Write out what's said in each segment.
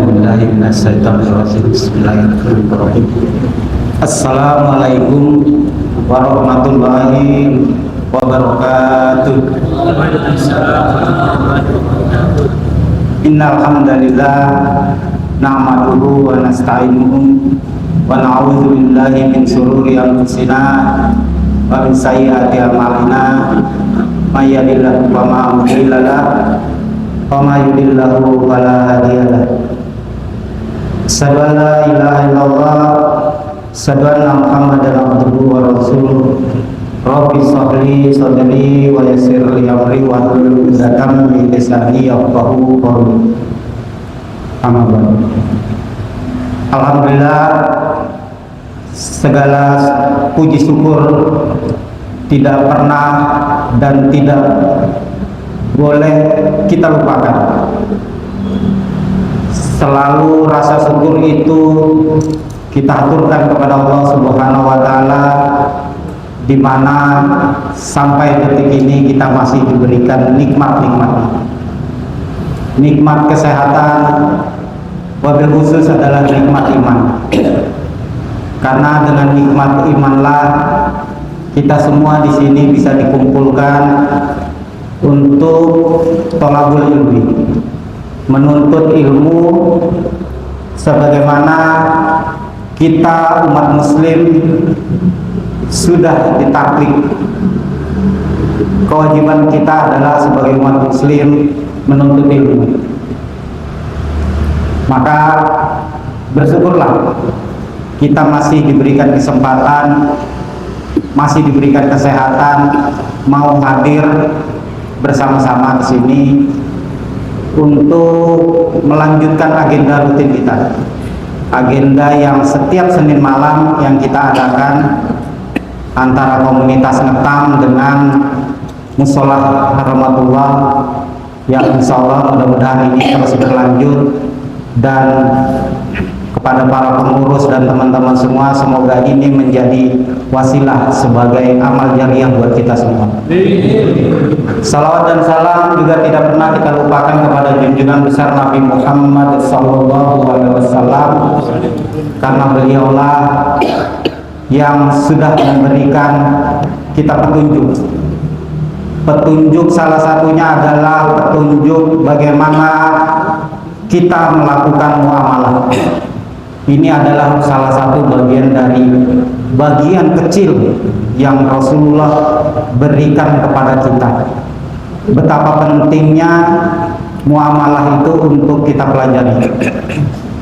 A'udzubillahi minasyaitonirrajim. Bismillahirrahmanirrahim. Assalamualaikum warahmatullahi wabarakatuh. Innal hamdalillah nahmaduhu wa nasta'inuhu wa na'udzu billahi min shururi anfusina wa min sayyiati a'malina. May yahdihillahu fala mudilla lahu wa may yudlilhu fala hadiya lahu. Asyhadu an la ilaha illallah, asyhadu anna Muhammadan abduhu wa rasuluh. Rabbi shrahli sadri wa yassir li amri wa hlul 'uqdatam min lisani yafqahu qawli. Amma ba'du. Alhamdulillah, segala puji syukur tidak pernah dan tidak boleh kita lupakan. Selalu rasa syukur itu kita aturkan kepada Allah Subhanahu wa taala, di mana sampai detik ini kita masih diberikan nikmat kesehatan, wabil khusus adalah nikmat iman. Karena dengan nikmat imanlah kita semua di sini bisa dikumpulkan untuk thalabul ilmi, menuntut ilmu, sebagaimana kita umat muslim sudah ditaklif. Kewajiban kita adalah sebagai umat muslim menuntut ilmu. Maka bersyukurlah kita masih diberikan kesempatan, masih diberikan kesehatan, mau hadir bersama-sama di sini untuk melanjutkan agenda rutin kita. Agenda yang setiap Senin malam yang kita adakan antara komunitas Ngetam dengan Musola Rahmatullah, yang insya Allah mudah-mudahan ini terus berlanjut. Dan kepada para pengurus dan teman-teman semua, semoga ini menjadi wasilah sebagai amal jariah buat kita semua. Salawat dan salam juga tidak pernah kita lupakan kepada junjungan besar Nabi Muhammad SAW, karena beliaulah yang sudah memberikan kita petunjuk. Salah satunya adalah petunjuk bagaimana kita melakukan muamalah. Ini adalah salah satu bagian dari bagian kecil yang Rasulullah berikan kepada kita. Betapa pentingnya muamalah itu untuk kita pelajari.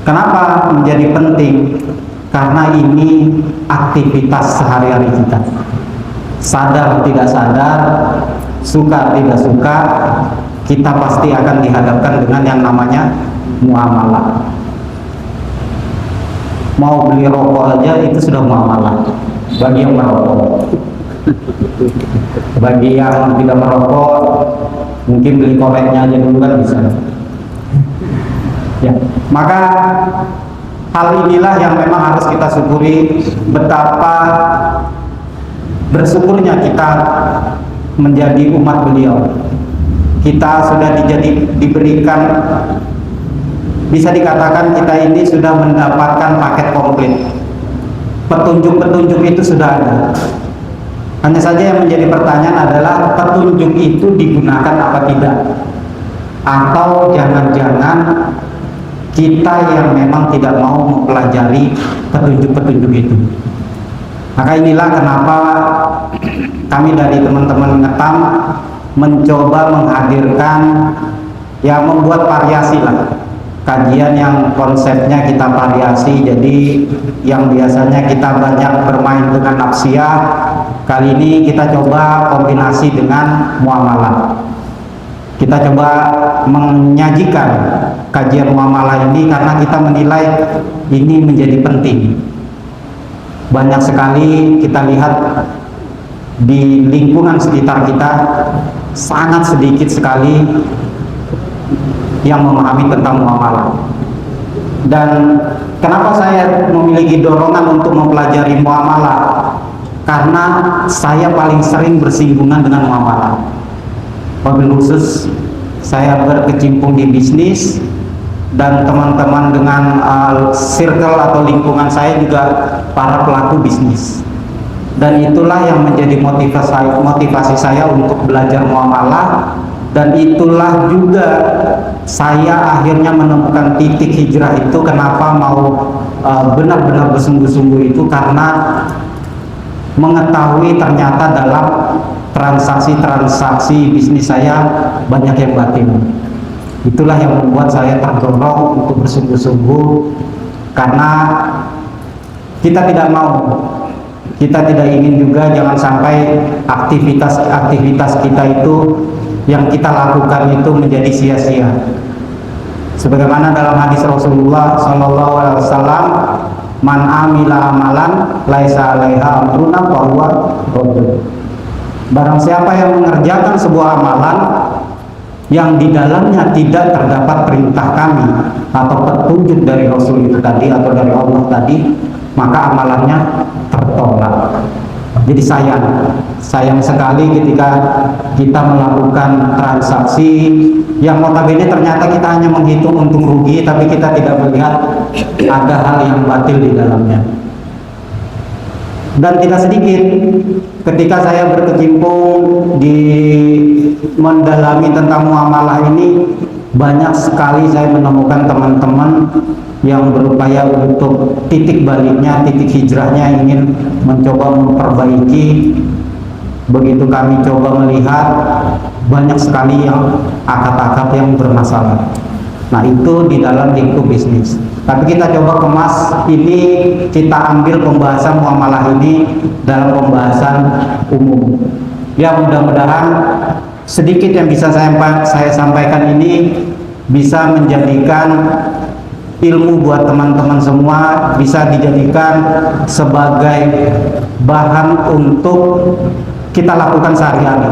Kenapa menjadi penting? Karena ini aktivitas sehari-hari kita. Sadar tidak sadar, suka tidak suka, kita pasti akan dihadapkan dengan yang namanya muamalah. Mau beli rokok aja itu sudah muamalah bagi yang merokok. Bagi yang tidak merokok, mungkin beli koreknya aja dulu kan bisa. Ya, maka hal inilah yang memang harus kita syukuri, betapa bersyukurnya kita menjadi umat beliau. Kita sudah diberikan, bisa dikatakan kita ini sudah mendapatkan paket komplit. Petunjuk-petunjuk itu sudah ada. Hanya saja yang menjadi pertanyaan adalah petunjuk itu digunakan apa tidak, atau jangan-jangan kita yang memang tidak mau mempelajari petunjuk-petunjuk itu. Maka inilah kenapa kami dari teman-teman Ngetam mencoba menghadirkan, ya membuat variasi lah, kajian yang konsepnya kita variasi. Jadi yang biasanya kita banyak bermain dengan nafsiyah, kali ini kita coba kombinasi dengan muamalah. Kita coba menyajikan kajian muamalah ini karena kita menilai ini menjadi penting. Banyak sekali kita lihat di lingkungan sekitar kita, sangat sedikit sekali yang memahami tentang muamalah. Dan kenapa saya memiliki dorongan untuk mempelajari muamalah? Karena saya paling sering bersinggungan dengan muamalah. Wabil khusus saya berkecimpung di bisnis, dan teman-teman dengan circle atau lingkungan saya juga para pelaku bisnis. Dan itulah yang menjadi motivasi saya untuk belajar muamalah, dan itulah juga saya akhirnya menemukan titik hijrah itu. Kenapa mau benar-benar bersungguh-sungguh itu, karena mengetahui ternyata dalam transaksi bisnis saya banyak yang batin. Itulah yang membuat saya terdorong untuk bersungguh-sungguh, karena kita tidak ingin juga jangan sampai aktivitas kita itu yang kita lakukan itu menjadi sia-sia. Sebagaimana dalam hadis Rasulullah SAW, man amila amalan laisa alaiha amruna fahuwa raddun. Barang siapa yang mengerjakan sebuah amalan yang di dalamnya tidak terdapat perintah kami atau petunjuk dari Rasul itu tadi atau dari Allah tadi, maka amalannya tertolak. Jadi sayang sekali ketika kita melakukan transaksi yang notabene ternyata kita hanya menghitung untung rugi, tapi kita tidak melihat ada hal yang batil di dalamnya. Dan tidak sedikit ketika saya berkecimpung di mendalami tentang muamalah ini, banyak sekali saya menemukan teman-teman yang berupaya untuk titik baliknya, titik hijrahnya ingin mencoba memperbaiki. Begitu kami coba melihat, banyak sekali yang akad-akad yang bermasalah. Nah, itu di dalam lingkup bisnis. Tapi kita coba kemas ini, kita ambil pembahasan muamalah ini dalam pembahasan umum. Ya, mudah-mudahan sedikit yang bisa saya sampaikan ini bisa menjadikan ilmu buat teman-teman semua, bisa dijadikan sebagai bahan untuk kita lakukan sehari-hari.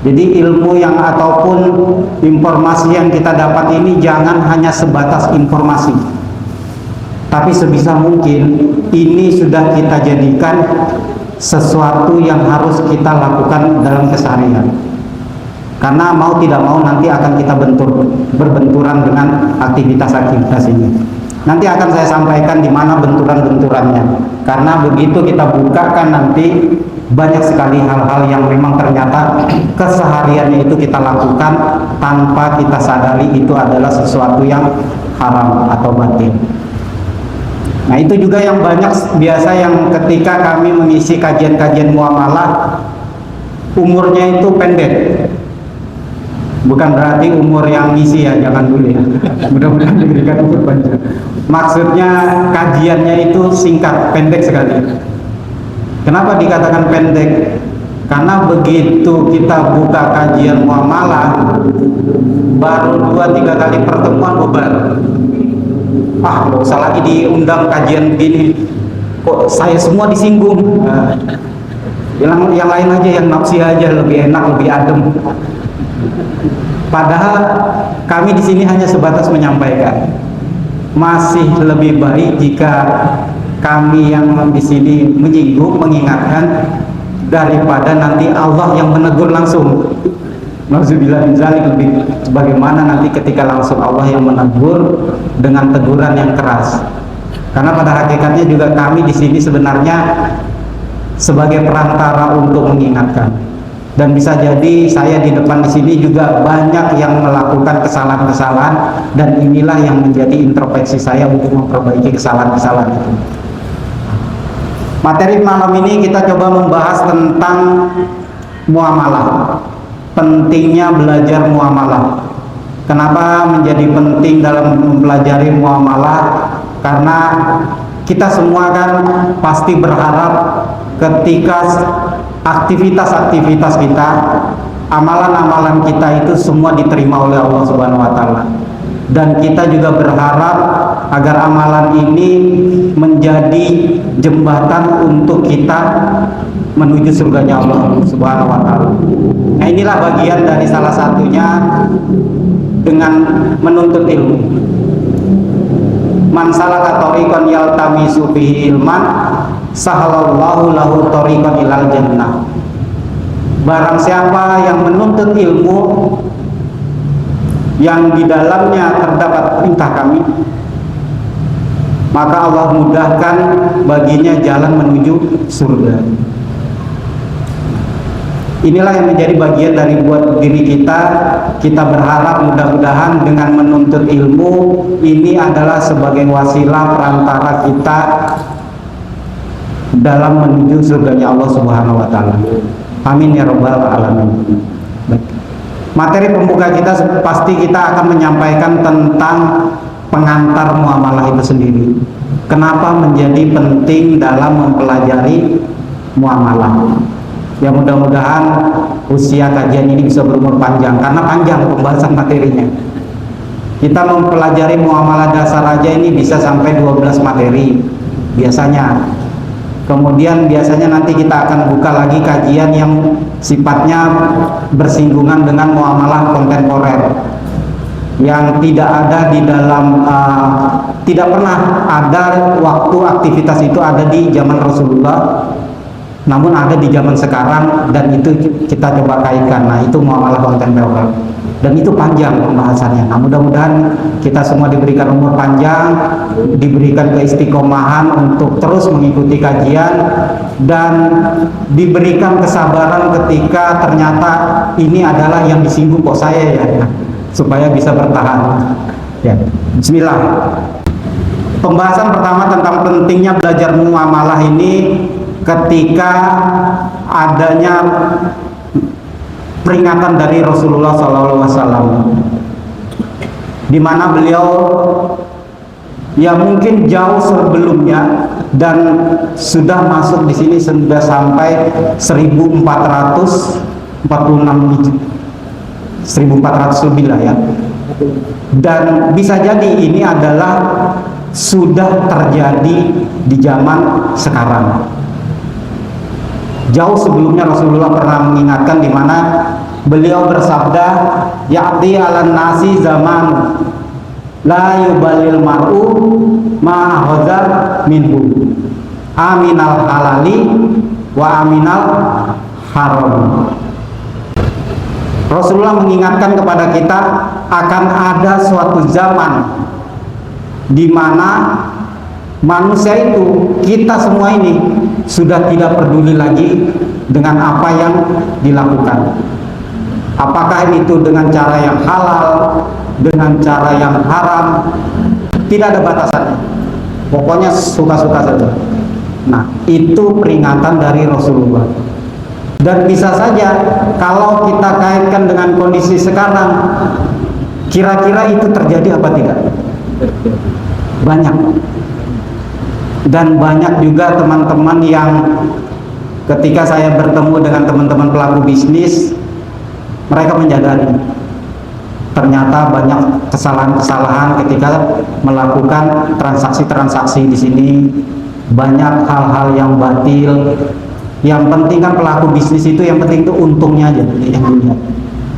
Jadi ilmu yang ataupun informasi yang kita dapat ini jangan hanya sebatas informasi, tapi sebisa mungkin ini sudah kita jadikan sesuatu yang harus kita lakukan dalam keseharian. Karena mau tidak mau nanti akan kita berbenturan dengan aktivitas-aktivitas ini. Nanti akan saya sampaikan di mana benturan-benturannya. Karena begitu kita bukakan nanti banyak sekali hal-hal yang memang ternyata kesehariannya itu kita lakukan tanpa kita sadari itu adalah sesuatu yang haram atau batil. Nah, itu juga yang banyak biasa yang ketika kami mengisi kajian-kajian muamalah, umurnya itu pendek. Bukan berarti umur yang ngisi ya, jangan dulu ya. Mudah-mudahan diberikan umur panjang. Maksudnya kajiannya itu singkat, pendek sekali. Kenapa dikatakan pendek? Karena begitu kita buka kajian muamalah, baru 2-3 kali pertemuan bubar. Nggak usah lagi diundang kajian begini, kok saya semua disinggung. Yang lain aja, yang nafsi aja, lebih enak, lebih adem. Padahal kami di sini hanya sebatas menyampaikan. Masih lebih baik jika kami yang di sini menyinggung, mengingatkan, daripada nanti Allah yang menegur langsung. Nauzubillah min dzalik, lebih bagaimana nanti ketika langsung Allah yang menegur dengan teguran yang keras. Karena pada hakikatnya juga kami di sini sebenarnya sebagai perantara untuk mengingatkan. Dan bisa jadi saya di depan di sini juga banyak yang melakukan kesalahan-kesalahan, dan inilah yang menjadi introspeksi saya untuk memperbaiki kesalahan-kesalahan itu. Materi malam ini kita coba membahas tentang muamalah. Pentingnya belajar muamalah. Kenapa menjadi penting dalam mempelajari muamalah? Karena kita semua kan pasti berharap ketika aktivitas-aktivitas kita, amalan-amalan kita itu semua diterima oleh Allah Subhanahu wa taala. Dan kita juga berharap agar amalan ini menjadi jembatan untuk kita menuju surganya Allah Subhanahu wa taala. Nah, inilah bagian dari salah satunya dengan menuntut ilmu. Man salaka thoriqan yaltamisu fihi ilman sahalallahu lahu thoriqan ilal jannah. Barang siapa yang menuntut ilmu yang di dalamnya terdapat perintah kami, maka Allah mudahkan baginya jalan menuju surga. Inilah yang menjadi bagian dari buat diri kita. Kita berharap mudah-mudahan dengan menuntut ilmu ini adalah sebagai wasilah perantara kita dalam menuju surganya Allah Subhanahu wa taala. Amin ya rabbal alamin. Materi pembuka kita pasti kita akan menyampaikan tentang pengantar muamalah itu sendiri. Kenapa menjadi penting dalam mempelajari muamalah? Ya mudah-mudahan usia kajian ini bisa berumur panjang, karena panjang pembahasan materinya. Kita mempelajari muamalah dasar aja ini bisa sampai 12 materi biasanya. Kemudian biasanya nanti kita akan buka lagi kajian yang sifatnya bersinggungan dengan muamalah kontemporer, yang tidak ada di dalam tidak pernah ada waktu aktivitas itu ada di zaman Rasulullah, namun ada di zaman sekarang, dan itu kita coba kaitkan. Nah, itu muamalah kontemporer, dan itu panjang pembahasannya. Nah, mudah-mudahan kita semua diberikan umur panjang, diberikan keistiqomahan untuk terus mengikuti kajian, dan diberikan kesabaran ketika ternyata ini adalah yang disinggung kok saya ya, supaya bisa bertahan. Ya, bismillah. Pembahasan pertama tentang pentingnya belajar muamalah ini ketika adanya peringatan dari Rasulullah SAW, di mana beliau ya mungkin jauh sebelumnya, dan sudah masuk di sini sudah sampai 1446 1400 lebih lah ya, dan bisa jadi ini adalah sudah terjadi di zaman sekarang. Jauh sebelumnya Rasulullah pernah mengingatkan, di mana beliau bersabda, ya'ti 'alan nasi zaman la yubalil mar'u ma akhadha minhu aminal halali wa aminal haram. Rasulullah mengingatkan kepada kita akan ada suatu zaman di mana manusia itu, kita semua ini sudah tidak peduli lagi dengan apa yang dilakukan. Apakah itu dengan cara yang halal, dengan cara yang haram, tidak ada batasannya. Pokoknya suka-suka saja. Nah, itu peringatan dari Rasulullah. Dan bisa saja kalau kita kaitkan dengan kondisi sekarang, kira-kira itu terjadi apa tidak? Banyak. Dan banyak juga teman-teman yang ketika saya bertemu dengan teman-teman pelaku bisnis, mereka menyadari ternyata banyak kesalahan-kesalahan ketika melakukan transaksi-transaksi di sini, banyak hal-hal yang batil. Yang penting kan pelaku bisnis itu yang penting itu untungnya aja yang dilihat,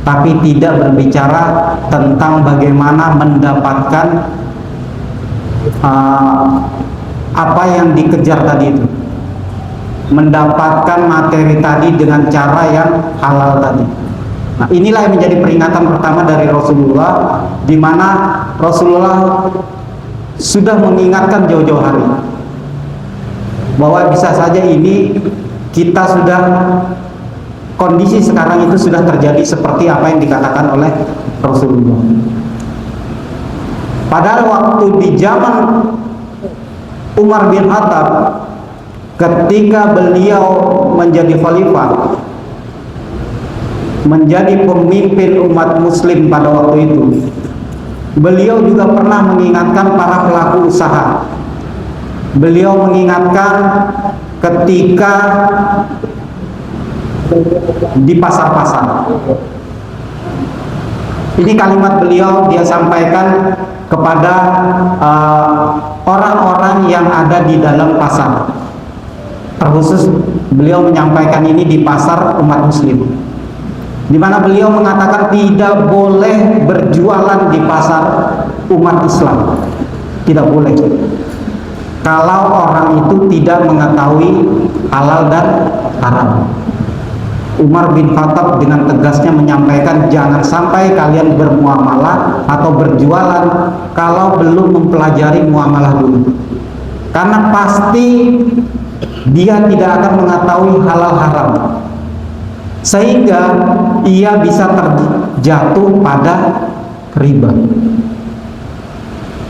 tapi tidak berbicara tentang bagaimana mendapatkan apa yang dikejar tadi itu, mendapatkan materi tadi dengan cara yang halal tadi. Nah, inilah yang menjadi peringatan pertama dari Rasulullah, di mana Rasulullah sudah mengingatkan jauh-jauh hari bahwa bisa saja ini kita sudah, kondisi sekarang itu sudah terjadi seperti apa yang dikatakan oleh Rasulullah. Padahal waktu di zaman Umar bin Khattab, ketika beliau menjadi khalifah, menjadi pemimpin umat muslim pada waktu itu, beliau juga pernah mengingatkan para pelaku usaha. Beliau mengingatkan ketika di pasar-pasar. Ini kalimat beliau, dia sampaikan kepada orang-orang yang ada di dalam pasar. Terkhusus beliau menyampaikan ini di pasar umat muslim, di mana beliau mengatakan tidak boleh berjualan di pasar umat Islam, tidak boleh kalau orang itu tidak mengetahui halal dan haram. Umar bin Khattab dengan tegasnya menyampaikan, jangan sampai kalian bermuamalah atau berjualan kalau belum mempelajari muamalah dulu, karena pasti dia tidak akan mengetahui halal haram, sehingga ia bisa terjatuh pada riba.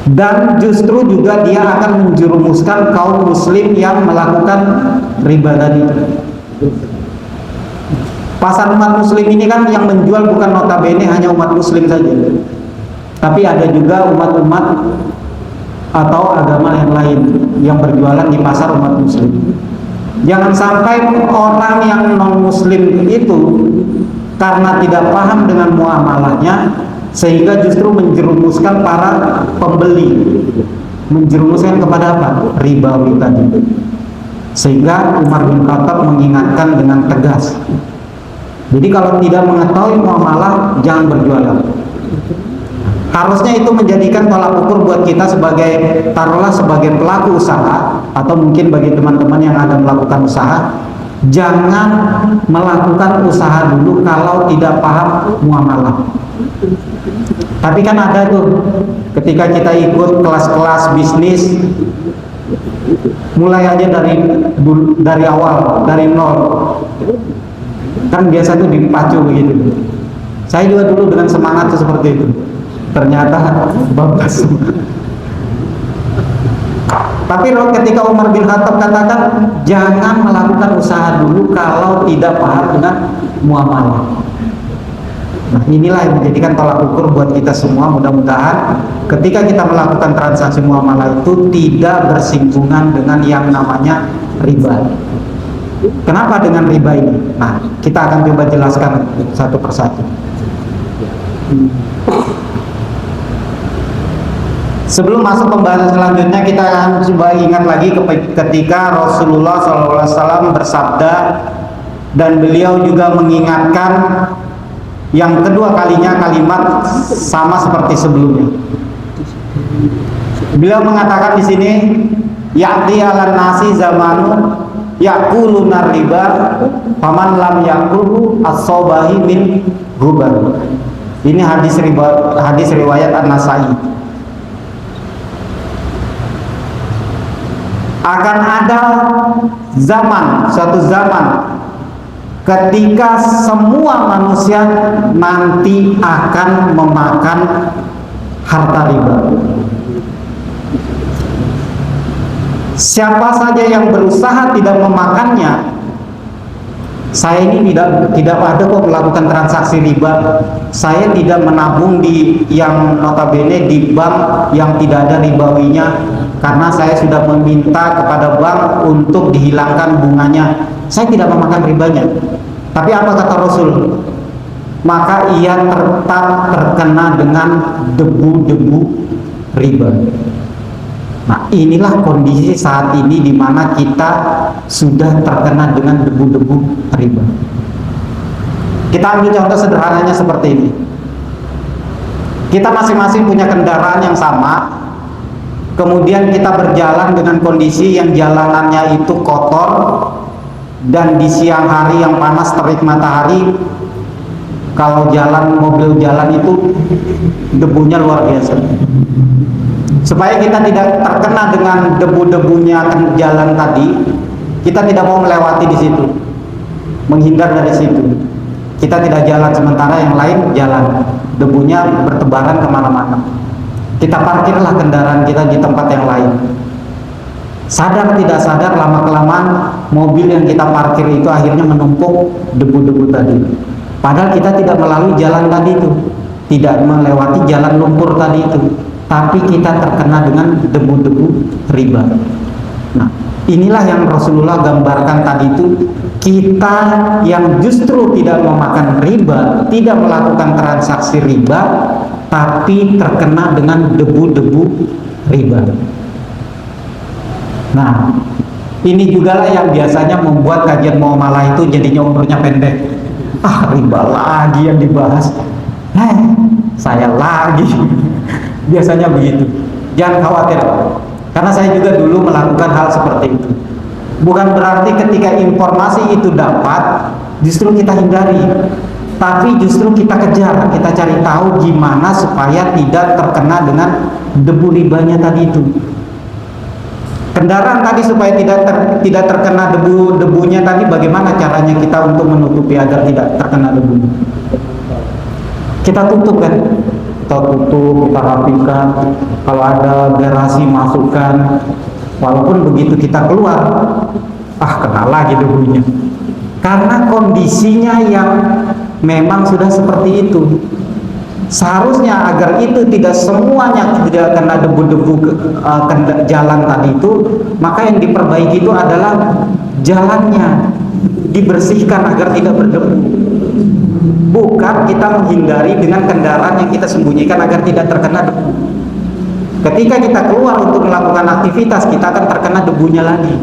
Dan justru juga dia akan menjerumuskan kaum muslim yang melakukan riba tadi. Pasar umat muslim ini kan yang menjual bukan notabene hanya umat muslim saja, tapi ada juga umat-umat atau agama yang lain yang berjualan di pasar umat muslim. Jangan sampai orang yang non muslim itu karena tidak paham dengan muamalahnya, sehingga justru menjerumuskan para pembeli, menjerumuskan kepada apa? Ribawi tadi. Sehingga Umar bin Khattab mengingatkan dengan tegas, jadi kalau tidak mengetahui muamalah, jangan berjualan. Harusnya itu menjadikan tolak ukur buat kita sebagai, taruhlah sebagai pelaku usaha, atau mungkin bagi teman-teman yang akan melakukan usaha, jangan melakukan usaha dulu kalau tidak paham muamalah. Tapi kan ada tuh, ketika kita ikut kelas-kelas bisnis, mulai aja dari awal, dari nol. Kan biasa tuh dipacu begitu. Saya juga dulu dengan semangat tuh seperti itu, ternyata bablas. Tapi ketika Umar bin Khattab katakan jangan melakukan usaha dulu kalau tidak paham dengan muamalah. Nah, inilah yang menjadikan tolak ukur buat kita semua. Mudah-mudahan ketika kita melakukan transaksi muamalah itu tidak bersinggungan dengan yang namanya riba. Kenapa dengan riba ini? Nah, kita akan coba jelaskan satu persatu. Sebelum masuk pembahasan selanjutnya, kita akan coba ingat lagi ketika Rasulullah SAW bersabda, dan beliau juga mengingatkan yang kedua kalinya kalimat sama seperti sebelumnya. Beliau mengatakan di sini, ya'ti 'alan nasi zamanu ya'kuluna riba faman lam ya'kulhu as-sabahi min gubar. Ini hadis riwayat An-Nasai. Akan ada zaman, suatu zaman ketika semua manusia nanti akan memakan harta riba. Siapa saja yang berusaha tidak memakannya, saya ini tidak ada kok melakukan transaksi riba, saya tidak menabung di yang notabene di bank yang tidak ada ribawinya, karena saya sudah meminta kepada bank untuk dihilangkan bunganya, saya tidak memakan ribanya. Tapi apa kata Rasul? Maka ia tetap terkena dengan debu-debu riba. Nah, inilah kondisi saat ini di mana kita sudah terkena dengan debu-debu riba. Kita ambil contoh sederhananya seperti ini. Kita masing-masing punya kendaraan yang sama, kemudian kita berjalan dengan kondisi yang jalanannya itu kotor, dan di siang hari yang panas terik matahari, kalau mobil jalan itu debunya luar biasa. Supaya kita tidak terkena dengan debu-debunya jalan tadi, kita tidak mau melewati di situ, menghindar dari situ. Kita tidak jalan, sementara yang lain jalan, debunya bertebaran kemana-mana. Kita parkirlah kendaraan kita di tempat yang lain. Sadar tidak sadar, lama-kelamaan mobil yang kita parkir itu akhirnya menumpuk debu-debu tadi. Padahal kita tidak melalui jalan tadi itu, tidak melewati jalan lumpur tadi itu, tapi kita terkena dengan debu-debu riba. Nah, inilah yang Rasulullah gambarkan tadi itu, kita yang justru tidak memakan riba, tidak melakukan transaksi riba, tapi terkena dengan debu-debu riba. Nah, ini juga lah yang biasanya membuat kajian muamalah itu jadinya umurnya pendek. Ah, riba lagi yang dibahas. Saya lagi. Biasanya begitu. Jangan khawatir, karena saya juga dulu melakukan hal seperti itu. Bukan berarti ketika informasi itu dapat, justru kita hindari, tapi justru kita kejar, kita cari tahu gimana supaya tidak terkena dengan debu ribanya tadi itu. Kendaraan tadi supaya tidak terkena debunya tadi, bagaimana caranya kita untuk menutupi agar tidak terkena debu? Kita tutup kan? Kita tutup, kita rapikan. Kalau ada garasi masukkan. Walaupun begitu kita keluar, kena lagi debunya. Karena kondisinya yang memang sudah seperti itu. Seharusnya agar itu tidak semuanya tidak kena debu-debu jalan tadi itu, maka yang diperbaiki itu adalah jalannya, dibersihkan agar tidak berdebu. Bukan kita menghindari dengan kendaraan yang kita sembunyikan agar tidak terkena debu. Ketika kita keluar untuk melakukan aktivitas, kita akan terkena debunya lagi.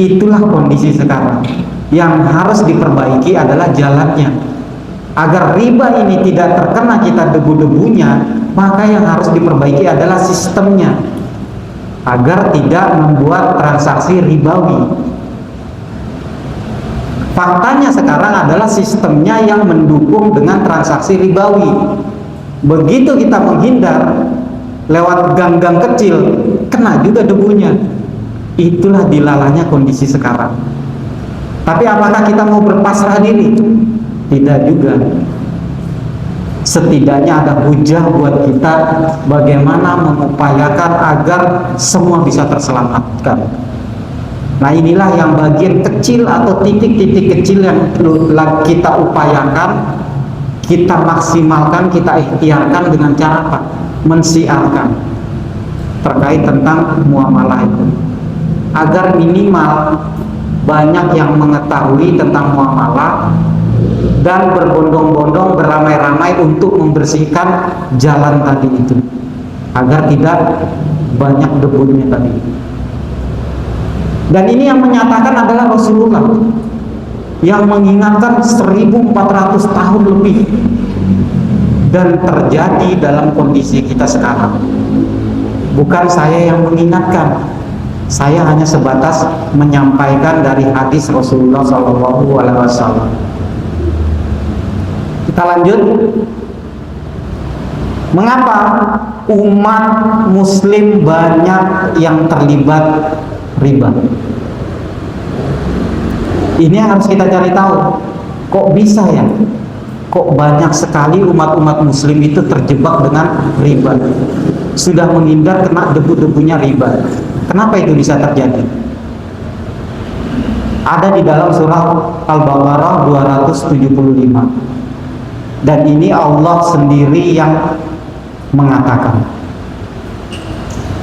Itulah kondisi sekarang. Yang harus diperbaiki adalah jalannya. Agar riba ini tidak terkena kita debu-debunya, maka yang harus diperbaiki adalah sistemnya, agar tidak membuat transaksi ribawi. Faktanya sekarang adalah sistemnya yang mendukung dengan transaksi ribawi. Begitu kita menghindar lewat gang-gang kecil, kena juga debunya. Itulah dilalahnya kondisi sekarang. Tapi apakah kita mau berpasrah diri? Tidak juga. Setidaknya ada hujah buat kita bagaimana mengupayakan agar semua bisa terselamatkan. Nah, inilah yang bagian kecil atau titik-titik kecil yang kita upayakan, kita maksimalkan, kita ikhtiarkan dengan cara apa? Mensiarkan terkait tentang muamalah itu, agar minimal banyak yang mengetahui tentang muamalah dan berbondong-bondong, beramai-ramai untuk membersihkan jalan tadi itu, agar tidak banyak debunya tadi. Dan ini yang menyatakan adalah Rasulullah, yang mengingatkan 1400 tahun lebih, dan terjadi dalam kondisi kita sekarang. Bukan saya yang mengingatkan, saya hanya sebatas menyampaikan dari hadis Rasulullah SAW. Kita lanjut. Mengapa umat muslim banyak yang terlibat riba? Ini yang harus kita cari tahu. Kok bisa ya? Kok banyak sekali umat-umat muslim itu terjebak dengan riba? Sudah menghindar kena debu-debunya riba. Kenapa itu bisa terjadi? Ada di dalam surah Al-Baqarah 275. Dan ini Allah sendiri yang mengatakan.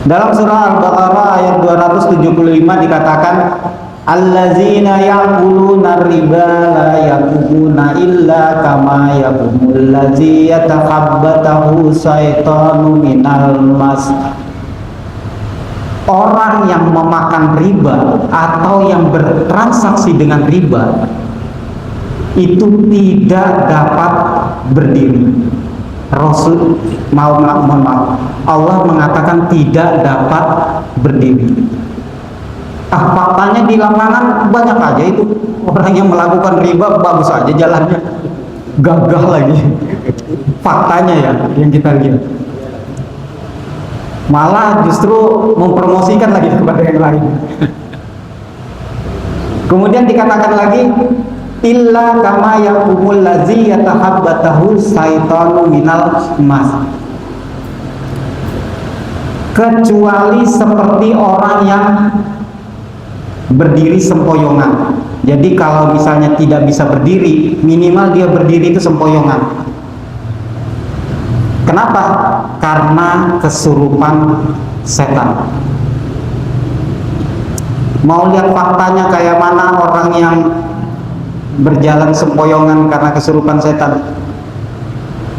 Dalam surah Al-Baqarah ayat 275 dikatakan, allazina ya'kuluna riba la yaqumuna illa kama yaqumul ladzi yatakhabbathu syaitanu minal mas. Orang yang memakan riba atau yang bertransaksi dengan riba itu tidak dapat berdiri. Mohon maaf, Allah mengatakan tidak dapat berdiri. Faktanya di lapangan banyak aja itu orang yang melakukan riba, bagus aja jalannya, gagah lagi. Faktanya ya yang kita lihat, malah justru mempromosikan lagi kepada yang lain. Kemudian dikatakan lagi, illa kama yaqumul ladzi yatahabbatahu syaitanu minal mas. Kecuali seperti orang yang berdiri sempoyongan. Jadi kalau misalnya tidak bisa berdiri, minimal dia berdiri itu sempoyongan. Kenapa? Karena kesurupan setan. Mau lihat faktanya kayak mana orang yang berjalan sempoyongan karena kesurupan setan?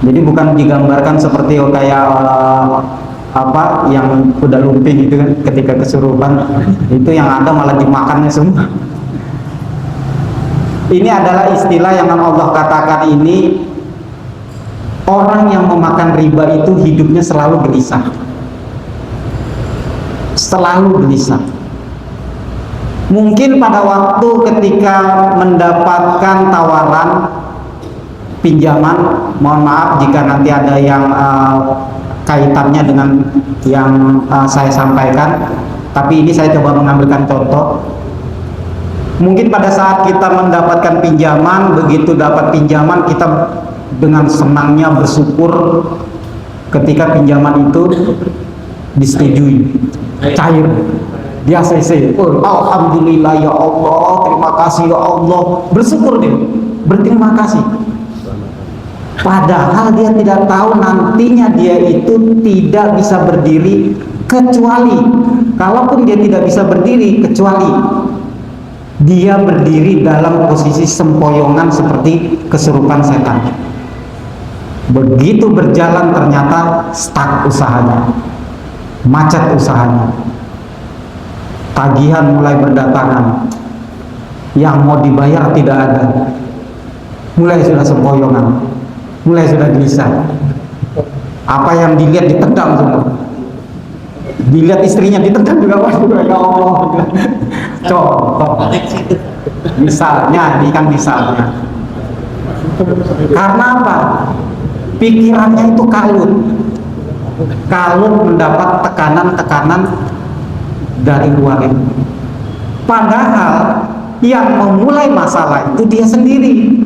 Jadi bukan digambarkan seperti kayak yang kuda lumping gitu kan, ketika kesurupan itu yang ada malah dimakannya semua. Ini adalah istilah yang Allah katakan ini, orang yang memakan riba itu hidupnya selalu gelisah, selalu gelisah. Mungkin pada waktu ketika mendapatkan tawaran pinjaman, mohon maaf jika nanti ada yang kaitannya dengan yang saya sampaikan, tapi ini saya coba mengambilkan contoh. Mungkin pada saat kita mendapatkan pinjaman, begitu dapat pinjaman kita dengan senangnya bersyukur ketika pinjaman itu disetujui, cair, di ACC. Oh, alhamdulillah ya Allah, terima kasih ya Allah, bersyukur dia, berterima kasih. Padahal dia tidak tahu nantinya dia itu tidak bisa berdiri, kecuali kalaupun dia tidak bisa berdiri, kecuali dia berdiri dalam posisi sempoyongan seperti kesurupan setan. Begitu berjalan ternyata stuck usahanya, macet usahanya, tagihan mulai berdatangan, yang mau dibayar tidak ada, mulai sudah sempoyongan, mulai sudah gelisah. Apa yang dilihat ditendang semua, dilihat istrinya ditendang juga. Waduh ya Allah. Contoh misalnya, ini kan misalnya, karena apa? Pikirannya itu kalut mendapat tekanan-tekanan dari luar itu. Padahal yang memulai masalah itu dia sendiri.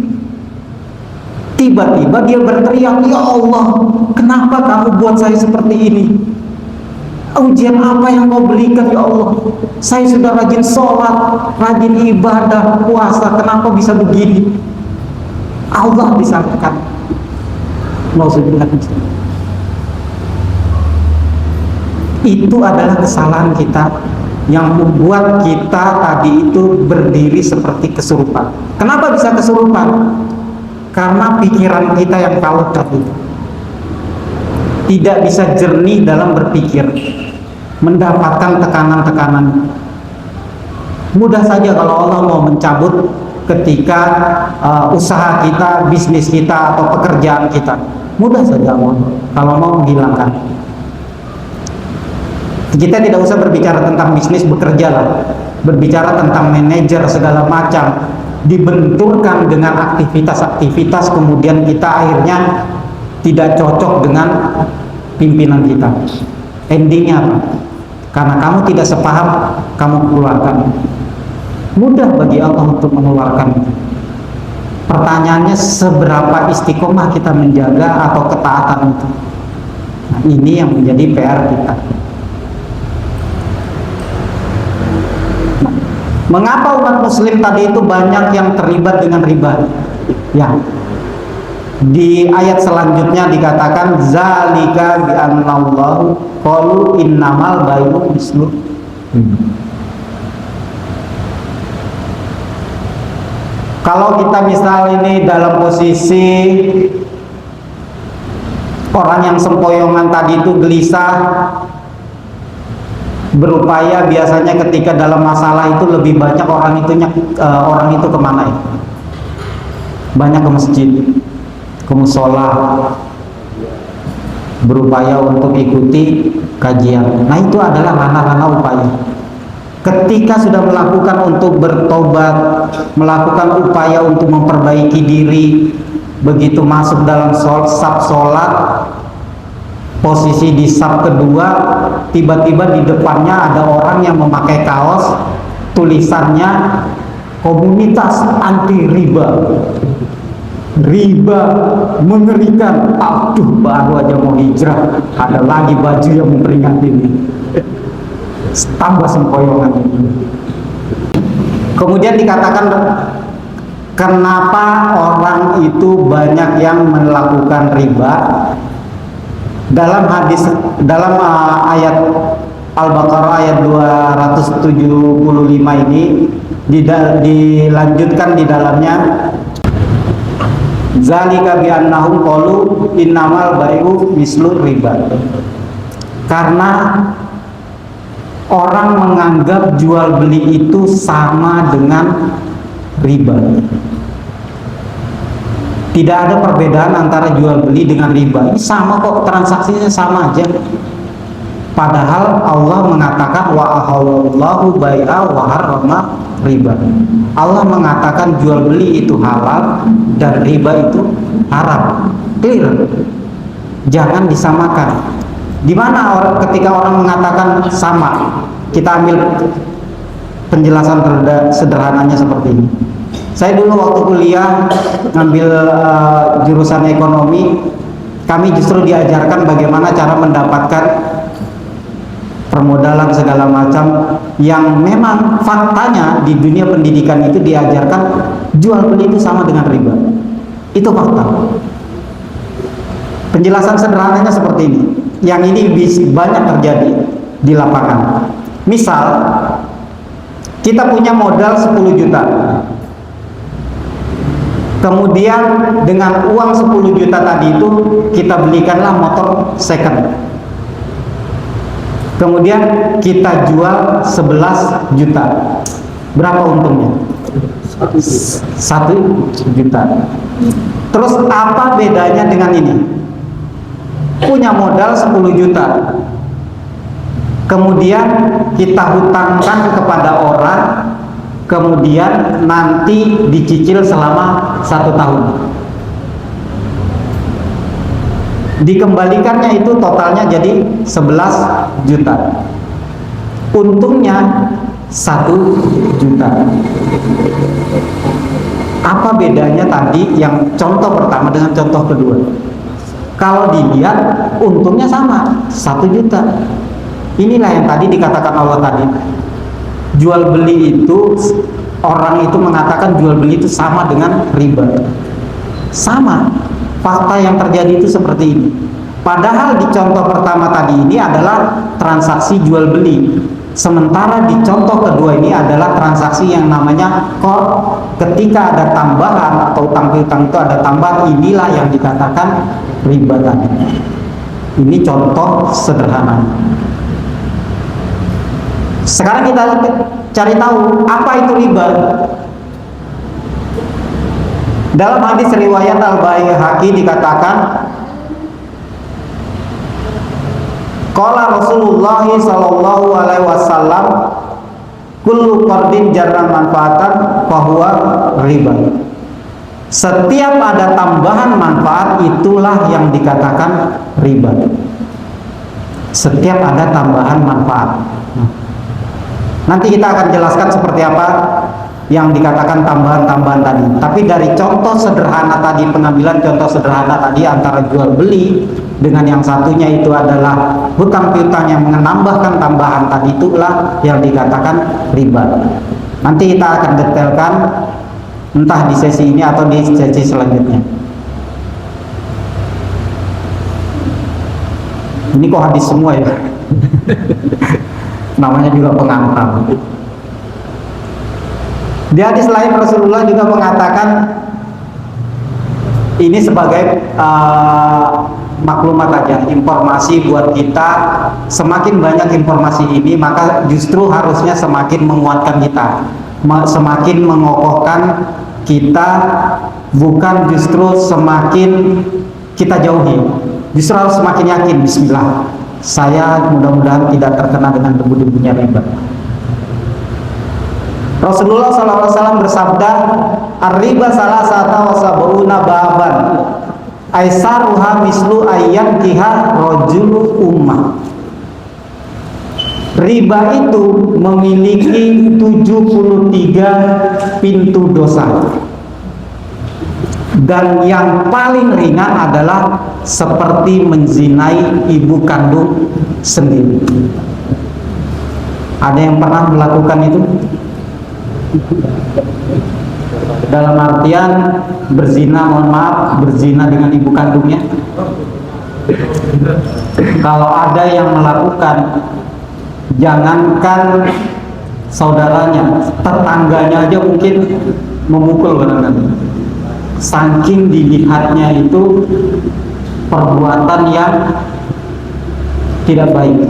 Tiba-tiba dia berteriak, ya Allah, kenapa kamu buat saya seperti ini? Ujian apa yang kau belikan ya Allah? Saya sudah rajin sholat, rajin ibadah, puasa, kenapa bisa begini? Allah disangkakan. Itu adalah kesalahan kita yang membuat kita tadi itu berdiri seperti kesurupan. Kenapa bisa kesurupan? Karena pikiran kita yang kalut tadi, tidak bisa jernih dalam berpikir, mendapatkan tekanan-tekanan. Mudah saja kalau Allah mau mencabut ketika usaha kita, bisnis kita, atau pekerjaan kita, mudah saja Allah kalau mau menghilangkan. Kita tidak usah berbicara tentang bisnis, bekerja lah, berbicara tentang manajer segala macam, dibenturkan dengan aktivitas-aktivitas, kemudian kita akhirnya tidak cocok dengan pimpinan kita. Endingnya apa? Karena kamu tidak sepaham, kamu keluarkan. Mudah bagi Allah untuk mengeluarkan. Pertanyaannya, seberapa istiqomah kita menjaga atau ketaatan itu? Nah, ini yang menjadi PR kita. Mengapa umat muslim tadi itu banyak yang terlibat dengan riba? Ya, di ayat selanjutnya dikatakan zalika bi annallahu qalu innamal bai'u mislu. Kalau kita misal ini dalam posisi orang yang sempoyongan tadi itu gelisah, berupaya, biasanya ketika dalam masalah itu lebih banyak orang itu kemana ya? Banyak ke masjid, ke musola, berupaya untuk ikuti kajian. Nah, itu adalah ranah-ranah upaya. Ketika sudah melakukan untuk bertobat, melakukan upaya untuk memperbaiki diri, begitu masuk dalam saf sholat, posisi di saf kedua, tiba-tiba di depannya ada orang yang memakai kaos tulisannya komunitas anti riba. Riba mengerikan. Aduh, baru aja mau hijrah, ada lagi baju yang memperingati ini. Tambah sempoyongan. Kemudian dikatakan, kenapa orang itu banyak yang melakukan riba? Dalam hadis, dalam ayat Al-Baqarah ayat 275 ini dilanjutkan di dalamnya, zalika bi annahum qalu innamal bai'u mislu riba. Karena orang menganggap jual beli itu sama dengan riba. Tidak ada perbedaan antara jual beli dengan riba. Ini sama kok, transaksinya sama aja. Padahal Allah mengatakan wa ahallallahu bai'a wa harrama riba. Allah mengatakan jual beli itu halal dan riba itu haram. Clear. Jangan disamakan. Di mana ketika orang mengatakan sama, kita ambil penjelasan sederhananya seperti ini. Saya dulu waktu kuliah ngambil jurusan ekonomi, kami justru diajarkan bagaimana cara mendapatkan permodalan segala macam yang memang faktanya di dunia pendidikan itu diajarkan jual beli itu sama dengan riba. Itu fakta. Penjelasan sederhananya seperti ini. Yang ini banyak terjadi di lapangan. Misal kita punya modal 10 juta. Kemudian dengan uang 10 juta tadi itu kita belikanlah motor second. Kemudian kita jual 11 juta. Berapa untungnya? 1 juta. Terus apa bedanya dengan ini? Punya modal 10 juta. Kemudian kita hutangkan kepada orang, kemudian nanti dicicil selama 1 tahun. Dikembalikannya itu totalnya jadi 11 juta. Untungnya 1 juta. Apa bedanya tadi yang contoh pertama dengan contoh kedua? Kalau dilihat untungnya sama, 1 juta. Inilah yang tadi dikatakan Allah tadi. Jual beli itu, orang itu mengatakan jual beli itu sama dengan riba. Sama. Fakta yang terjadi itu seperti ini. Padahal di contoh pertama tadi ini adalah transaksi jual beli. Sementara di contoh kedua ini adalah transaksi yang namanya qard. Ketika ada tambahan atau utang piutang itu ada tambahan, inilah yang dikatakan riba tadi. Ini contoh sederhana. Sekarang kita cari tahu apa itu riba. Dalam hadis riwayat Al-Baihaqi dikatakan, qala Rasulullah sallallahu alaihi wasallam, kullu qardin jarra manfaatan fahuwa riba. Setiap ada tambahan manfaat itulah yang dikatakan riba. Setiap ada tambahan manfaat. Nanti kita akan jelaskan seperti apa yang dikatakan tambahan-tambahan tadi. Tapi dari contoh sederhana tadi, pengambilan contoh sederhana tadi antara jual beli dengan yang satunya itu adalah hutang piutang yang menambahkan tambahan tadi, itulah yang dikatakan riba. Nanti kita akan detailkan entah di sesi ini atau di sesi selanjutnya. Ini kok hadis semua ya? Namanya juga pengantar. Di hadis lain Rasulullah juga mengatakan ini sebagai maklumat aja, informasi buat kita. Semakin banyak informasi ini, maka justru harusnya semakin menguatkan kita, semakin mengokohkan kita, bukan justru semakin kita jauhi. Justru harus semakin yakin, bismillah, saya mudah-mudahan tidak terkena dengan debu-debunya riba. Rasulullah SAW bersabda, ar-riba salasata wa sab'una baban, aisaruha mislu ayyankiha rajulu ummah. Riba itu memiliki 73 pintu dosa. Dan yang paling ringan adalah seperti menzinai ibu kandung sendiri. Ada yang pernah melakukan itu? Dalam artian berzina, mohon maaf, berzina dengan ibu kandungnya. Kalau ada yang melakukan, jangankan saudaranya, tetangganya aja mungkin memukul barangkali. Saking dilihatnya itu perbuatan yang tidak baik.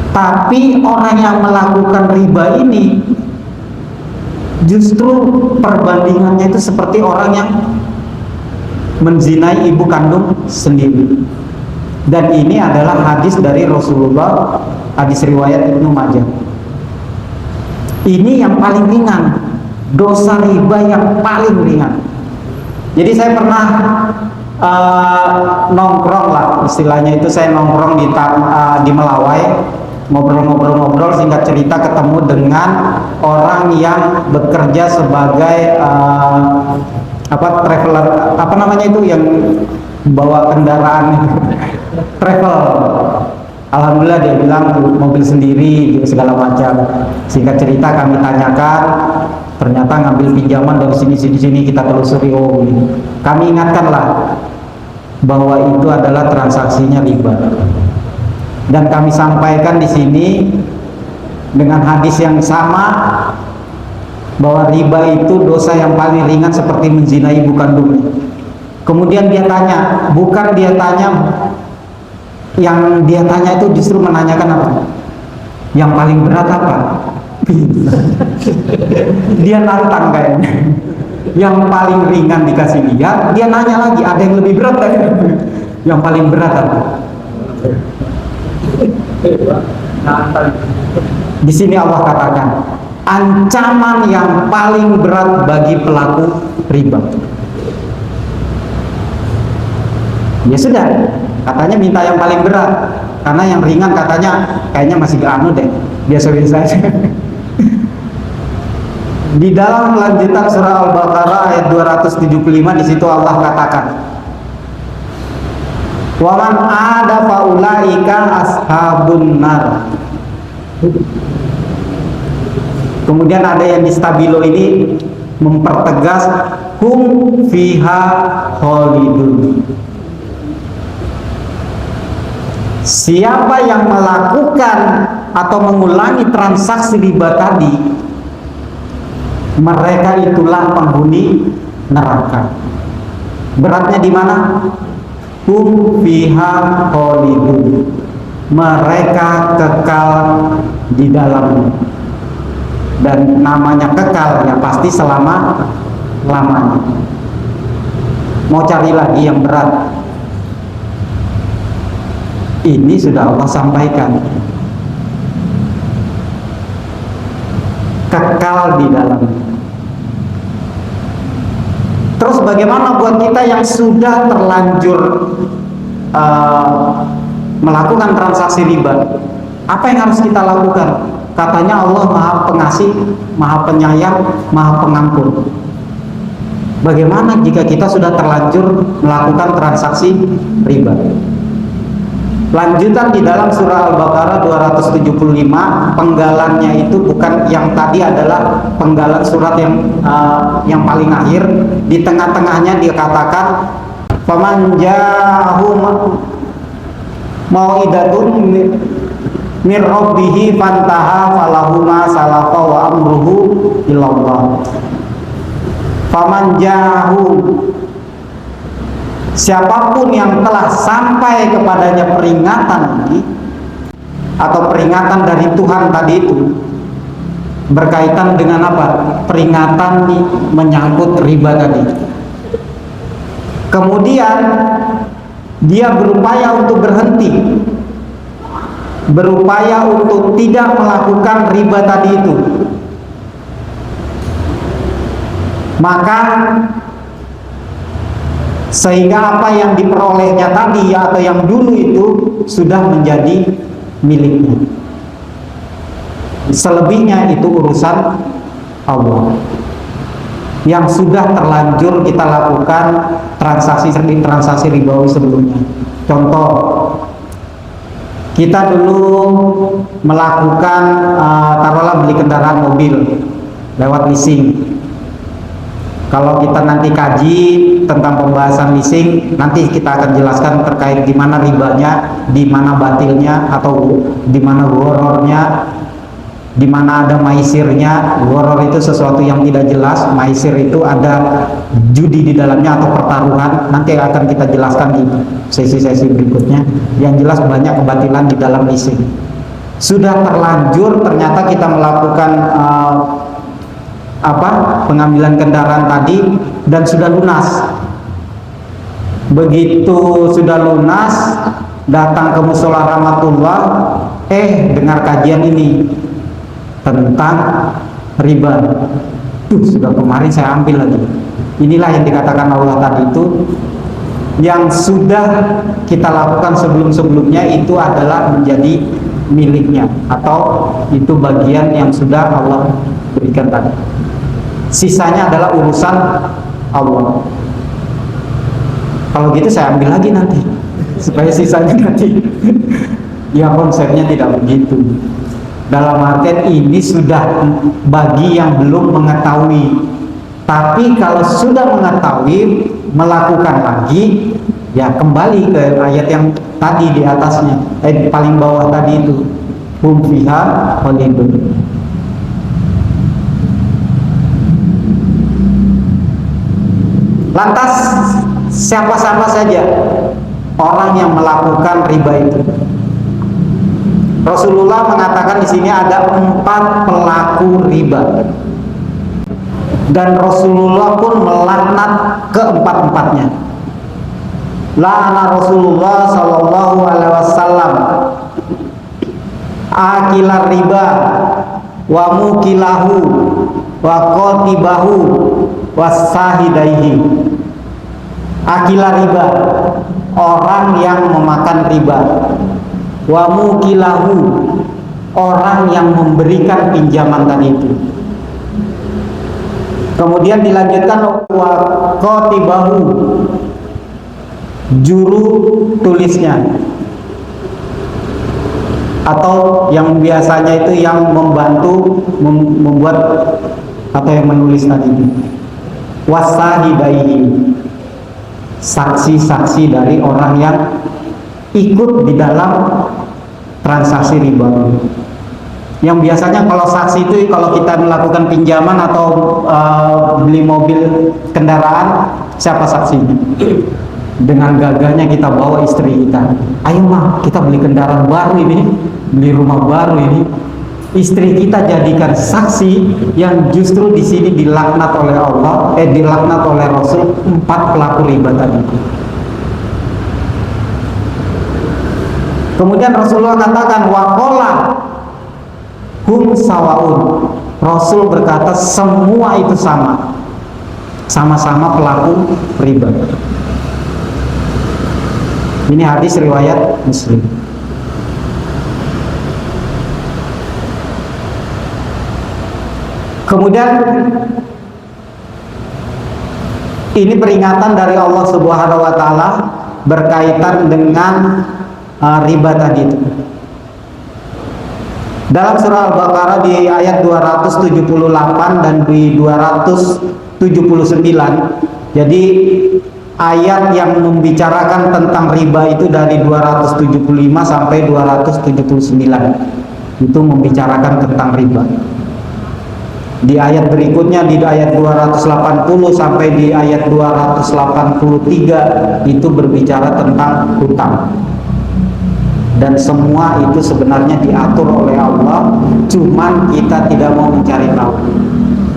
Tapi orang yang melakukan riba ini justru perbandingannya itu seperti orang yang menzinai ibu kandung sendiri. Dan ini adalah hadis dari Rasulullah, hadis riwayat Ibnu Majah. Ini yang paling ringan, dosa riba yang paling ringan. Jadi saya pernah nongkrong lah, istilahnya itu saya nongkrong di Melawai, ngobrol-ngobrol, singkat cerita ketemu dengan orang yang bekerja sebagai traveler, apa namanya itu yang bawa kendaraan travel. Alhamdulillah dia bilang mobil sendiri gitu, segala macam. Singkat cerita kami tanyakan, ternyata ngambil pinjaman dari sini kita telusuri, oh gitu. Kami ingatkanlah bahwa itu adalah transaksinya riba. Dan kami sampaikan di sini dengan hadis yang sama bahwa riba itu dosa yang paling ringan seperti menzinai ibu kandungnya. Kemudian dia tanya, bukan dia tanya, yang dia tanya itu justru menanyakan apa? Yang paling berat apa? Dia nantang kayaknya. Yang paling ringan dikasih lihat, dia nanya lagi, ada yang lebih berat kan? Yang paling berat apa? Di sini Allah katakan, ancaman yang paling berat bagi pelaku riba. Ya sudah, katanya minta yang paling berat, karena yang ringan katanya kayaknya masih anu deh, biasa-biasa aja. Di dalam lanjutan surah Al-Baqarah ayat 275 di situ Allah katakan, wa man ada faulaika ashabun nar. Kemudian ada yang di stabilo ini mempertegas hum fiha khalidun. Siapa yang melakukan atau mengulangi transaksi riba tadi, mereka itulah penghuni neraka. Beratnya di mana? Hum fiha khalidun. Mereka kekal di dalamnya. Dan namanya kekal ya pasti selama-lamanya. Mau cari lagi yang berat? Ini sudah Allah sampaikan, kekal di dalam. Terus bagaimana buat kita yang sudah terlanjur melakukan transaksi riba? Apa yang harus kita lakukan? Katanya Allah Maha Pengasih, Maha Penyayang, Maha Pengampun. Bagaimana jika kita sudah terlanjur melakukan transaksi riba? Lanjutan di dalam surah Al-Baqarah 275, penggalannya itu bukan yang tadi adalah penggalan surat yang paling akhir. Di tengah-tengahnya dikatakan faman ja'ahu mau'idatun mir rabbihi fantaha falahu ma salafa wa amruhu ilallah. Faman ja'ahu, siapapun yang telah sampai kepadanya peringatan ini atau peringatan dari Tuhan tadi itu berkaitan dengan apa? Peringatan menyangkut riba tadi. Kemudian dia berupaya untuk berhenti, berupaya untuk tidak melakukan riba tadi itu, maka sehingga apa yang diperolehnya tadi atau yang dulu itu sudah menjadi miliknya. Selebihnya itu urusan Allah. Yang sudah terlanjur kita lakukan transaksi ribawi sebelumnya. Contoh, kita dulu melakukan taruhlah beli kendaraan mobil lewat leasing. Kalau kita nanti kaji tentang pembahasan leasing, nanti kita akan jelaskan terkait di mana ribanya, di mana batilnya, atau di mana ghorornya, di mana ada maisirnya. Ghoror itu sesuatu yang tidak jelas, maisir itu ada judi di dalamnya atau pertaruhan. Nanti akan kita jelaskan di sesi-sesi berikutnya. Yang jelas banyak kebatilan di dalam leasing. Sudah terlanjur ternyata kita melakukan pengambilan kendaraan tadi dan sudah lunas. Begitu sudah lunas, datang ke musola rahmatullah, dengar kajian ini tentang riba. Sudah kemarin saya ambil lagi. Inilah yang dikatakan Allah tadi itu, yang sudah kita lakukan sebelum-sebelumnya itu adalah menjadi miliknya, atau itu bagian yang sudah Allah berikan tadi. Sisanya adalah urusan Allah. Kalau gitu saya ambil lagi nanti, supaya sisanya nanti. Ya, konsepnya tidak begitu. Dalam artian ini sudah bagi yang belum mengetahui. Tapi kalau sudah mengetahui, melakukan lagi, ya kembali ke ayat yang tadi di atasnya, paling bawah tadi itu, hum fiha khalidun. Lantas siapa-siapa saja orang yang melakukan riba itu? Rasulullah mengatakan di sini ada 4 pelaku riba. Dan Rasulullah pun melaknat keempat-empatnya. La'ana Rasulullah sallallahu alaihi wasallam akilar riba wa mukilahu wa qatibahu wasahidaihi. Akilar riba, orang yang memakan riba. Wa mukilahu, orang yang memberikan pinjaman tadi itu. Kemudian dilanjutkan wa qatibahu, juru tulisnya, atau yang biasanya itu yang membantu membuat atau yang menulis tadi itu. Wasahidaihi, saksi-saksi dari orang yang ikut di dalam transaksi riba. Yang biasanya kalau saksi itu kalau kita melakukan pinjaman atau beli mobil kendaraan, siapa saksinya? Dengan gagahnya kita bawa istri kita, ayo mah kita beli kendaraan baru ini, beli rumah baru ini. Istri kita jadikan saksi, yang justru di sini dilaknat oleh Allah, dilaknat oleh Rasul, 4 pelaku riba tadi. Kemudian Rasulullah katakan waqala hum sawaun. Rasul berkata semua itu sama, sama-sama pelaku riba. Ini hadis riwayat Muslim. Kemudian ini peringatan dari Allah Subhanahu wa taala berkaitan dengan riba tadi itu. Dalam surah Al-Baqarah di ayat 278 dan di 279, jadi ayat yang membicarakan tentang riba itu dari 275 sampai 279 itu membicarakan tentang riba. Di ayat berikutnya di ayat 280 sampai di ayat 283 itu berbicara tentang hutang. Dan semua itu sebenarnya diatur oleh Allah, cuman kita tidak mau mencari tahu.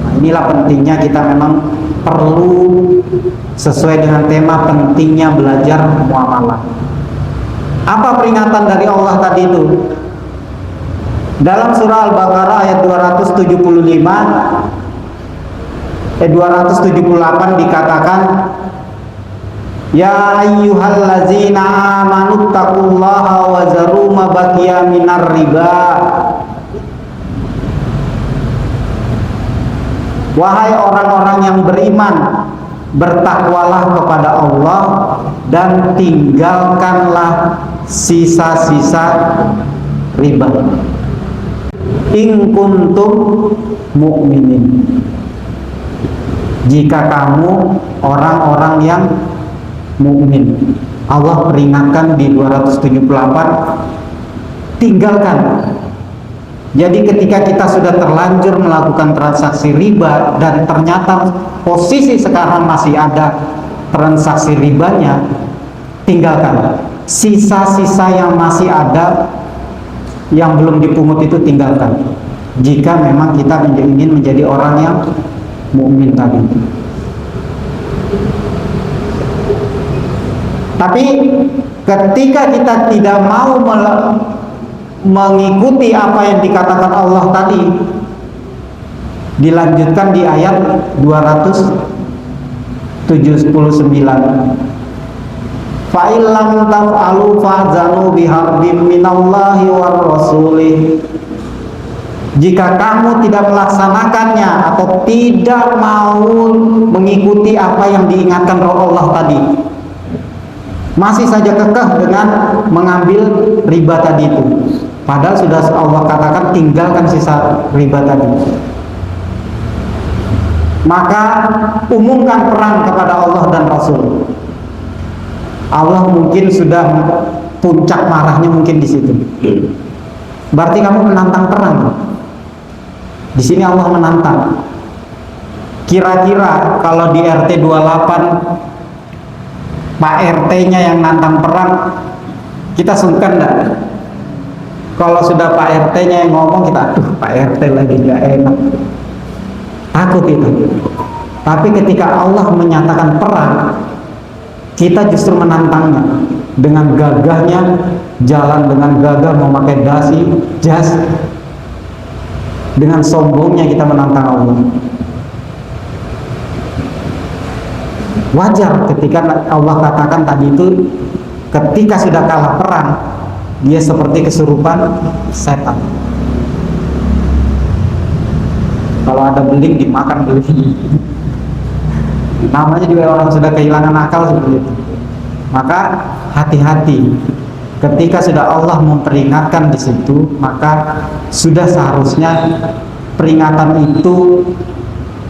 Nah, inilah pentingnya kita memang perlu sesuai dengan tema pentingnya belajar muamalah. Apa peringatan dari Allah tadi itu? Dalam surah Al-Baqarah ayat 278 dikatakan, ya ayyuhallazina amanu taqullaha wa zaru ma baqiya minar riba. Wahai orang-orang yang beriman, bertakwalah kepada Allah dan tinggalkanlah sisa-sisa riba. In kuntum mu'minin, jika kamu orang-orang yang mukmin. Allah peringatkan di 278, tinggalkan. Jadi ketika kita sudah terlanjur melakukan transaksi riba dan ternyata posisi sekarang masih ada transaksi ribanya, tinggalkan. Sisa-sisa yang masih ada yang belum dipungut itu tinggalkan. Jika memang kita ingin menjadi orang yang mukmin tadi. Tapi Ketika kita tidak mau mengikuti apa yang dikatakan Allah tadi, dilanjutkan di ayat 279, fa'illam taf'alu fa'zanu biharbim minallahi war rasulih. Jika kamu tidak melaksanakannya atau tidak mau mengikuti apa yang diingatkan Allah tadi, masih saja kekeh dengan mengambil riba tadi itu, padahal sudah Allah katakan tinggalkan sisa riba tadi, maka umumkan perang kepada Allah dan Rasul. Allah mungkin sudah puncak marahnya mungkin di situ. Berarti kamu menantang perang. Di sini Allah menantang. Kira-kira kalau di RT 28 Pak RT-nya yang nantang perang, kita sungkan enggak? Kalau sudah Pak RT-nya yang ngomong, kita aduh Pak RT lagi gak enak, takut itu. Tapi ketika Allah menyatakan perang, kita justru menantangnya dengan gagahnya, jalan dengan gagah memakai jas, dengan sombongnya kita menantang Allah. Wajar ketika Allah katakan tadi itu, ketika sudah kalah perang, dia seperti kesurupan setan. Kalau ada beling, dimakan beling. Namanya juga orang sudah kehilangan akal seperti itu. Maka hati-hati. Ketika sudah Allah memperingatkan di situ, maka sudah seharusnya peringatan itu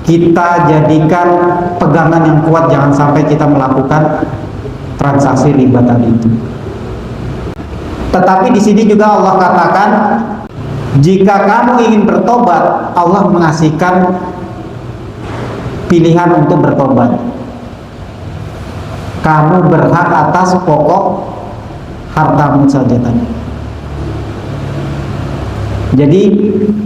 kita jadikan pegangan yang kuat, jangan sampai kita melakukan transaksi riba tadi itu. Tetapi di sini juga Allah katakan, jika kamu ingin bertobat, Allah mengasihkan pilihan untuk bertobat. Kamu berhak atas pokok hartamu saja tadi. Jadi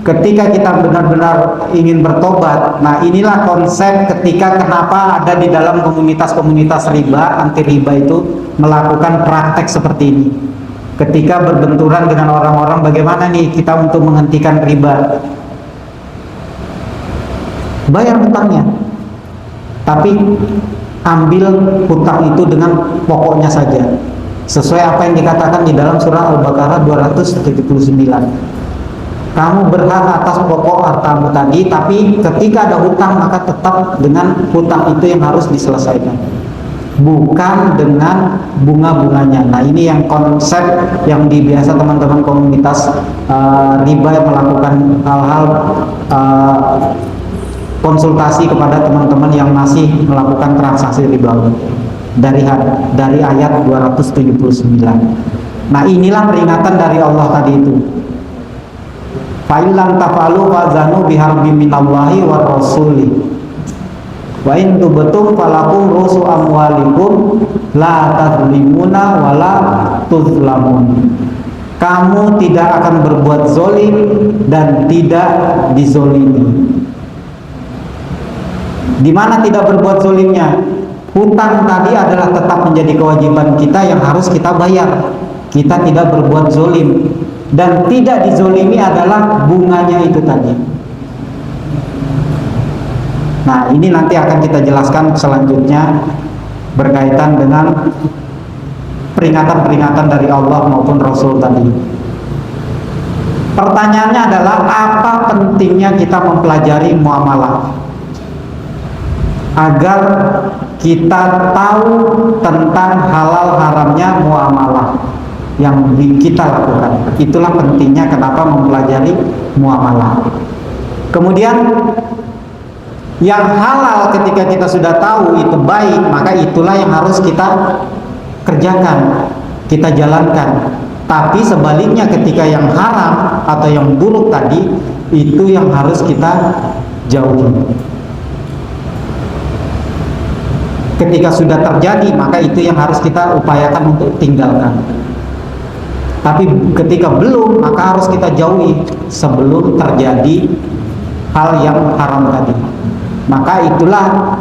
ketika kita benar-benar ingin bertobat, nah inilah konsep ketika kenapa ada di dalam komunitas-komunitas riba, anti riba itu melakukan praktek seperti ini. Ketika berbenturan dengan orang-orang, bagaimana nih kita untuk menghentikan riba? Bayar hutangnya, tapi ambil hutang itu dengan pokoknya saja, sesuai apa yang dikatakan di dalam surah Al-Baqarah 279. Kamu berhak atas pokok hartamu tadi, tapi ketika ada hutang maka tetap dengan hutang itu yang harus diselesaikan, bukan dengan bunga-bunganya. Nah ini yang konsep yang biasa teman-teman komunitas riba yang melakukan hal-hal konsultasi kepada teman-teman yang masih melakukan transaksi riba dari ayat 279. Nah inilah peringatan dari Allah tadi itu. Fa'ilam tafalu fazanu biharbi minallahi wa rasuli wa in tubtum falakum rusu amwalikum la tazlimuna wa la tuzlamun. Kamu tidak akan berbuat zolim dan tidak dizolimi. Di mana tidak berbuat zolimnya? Hutang tadi adalah tetap menjadi kewajiban kita yang harus kita bayar. Kita tidak berbuat zolim, dan tidak dizolimi adalah bunganya itu tadi. Nah ini nanti akan kita jelaskan selanjutnya berkaitan dengan peringatan-peringatan dari Allah maupun Rasul tadi. Pertanyaannya adalah, apa pentingnya kita mempelajari muamalah agar kita tahu tentang halal haramnya muamalah yang kita lakukan. Itulah pentingnya kenapa mempelajari muamalah. Kemudian yang halal ketika kita sudah tahu itu baik, maka itulah yang harus kita kerjakan, kita jalankan. Tapi sebaliknya ketika yang haram atau yang buruk tadi, itu yang harus kita jauhi. Ketika sudah terjadi, maka itu yang harus kita upayakan untuk tinggalkan. Tapi ketika belum, maka harus kita jauhi sebelum terjadi hal yang haram tadi. Maka itulah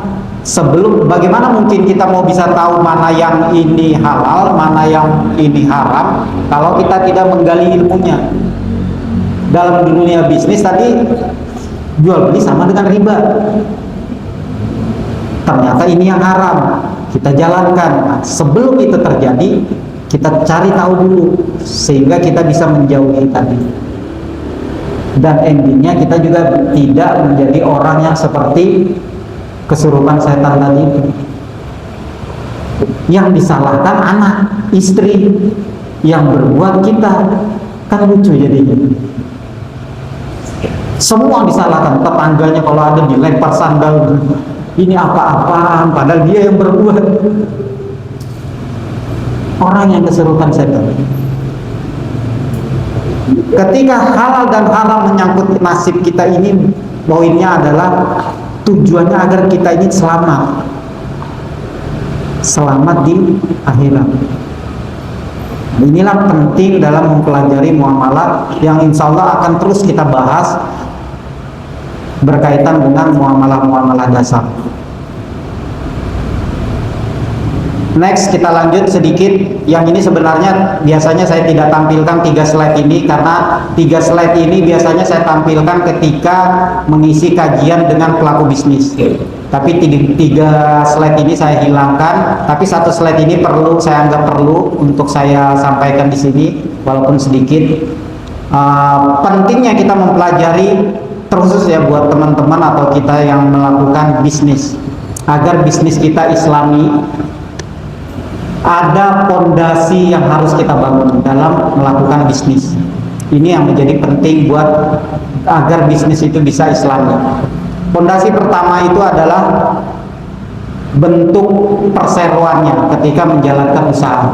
Sebelum, bagaimana mungkin kita mau bisa tahu mana yang ini halal, mana yang ini haram, kalau kita tidak menggali ilmunya? Dalam dunia bisnis tadi, jual beli sama dengan riba. Ternyata ini yang haram, kita jalankan. Nah, sebelum itu terjadi, kita cari tahu dulu, sehingga kita bisa menjauhi tadi. Dan endingnya kita juga tidak menjadi orang yang seperti kesurupan setan tadi itu, yang disalahkan anak, istri, yang berbuat kita. Kan lucu jadinya, semua disalahkan. Tetangganya kalau ada dilempar sandal, ini apa-apaan, padahal dia yang berbuat. Orang yang kesurupan setan. Ketika halal dan haram menyangkut nasib kita ini, poinnya adalah tujuannya agar kita ini selamat di akhirat. Inilah penting dalam mempelajari muamalah yang insya Allah akan terus kita bahas berkaitan dengan muamalah-muamalah dasar. Next, kita lanjut sedikit. Yang ini sebenarnya biasanya saya tidak tampilkan 3 slide ini, karena 3 slide ini biasanya saya tampilkan ketika mengisi kajian dengan pelaku bisnis. Tapi 3 slide ini saya hilangkan, tapi 1 slide ini saya anggap perlu untuk saya sampaikan di sini, walaupun sedikit. Pentingnya kita mempelajari, terkhusus ya buat teman-teman atau kita yang melakukan bisnis, agar bisnis kita islami. Ada pondasi yang harus kita bangun dalam melakukan bisnis. Ini yang menjadi penting buat agar bisnis itu bisa islami. Pondasi pertama itu adalah bentuk perseroannya ketika menjalankan usaha.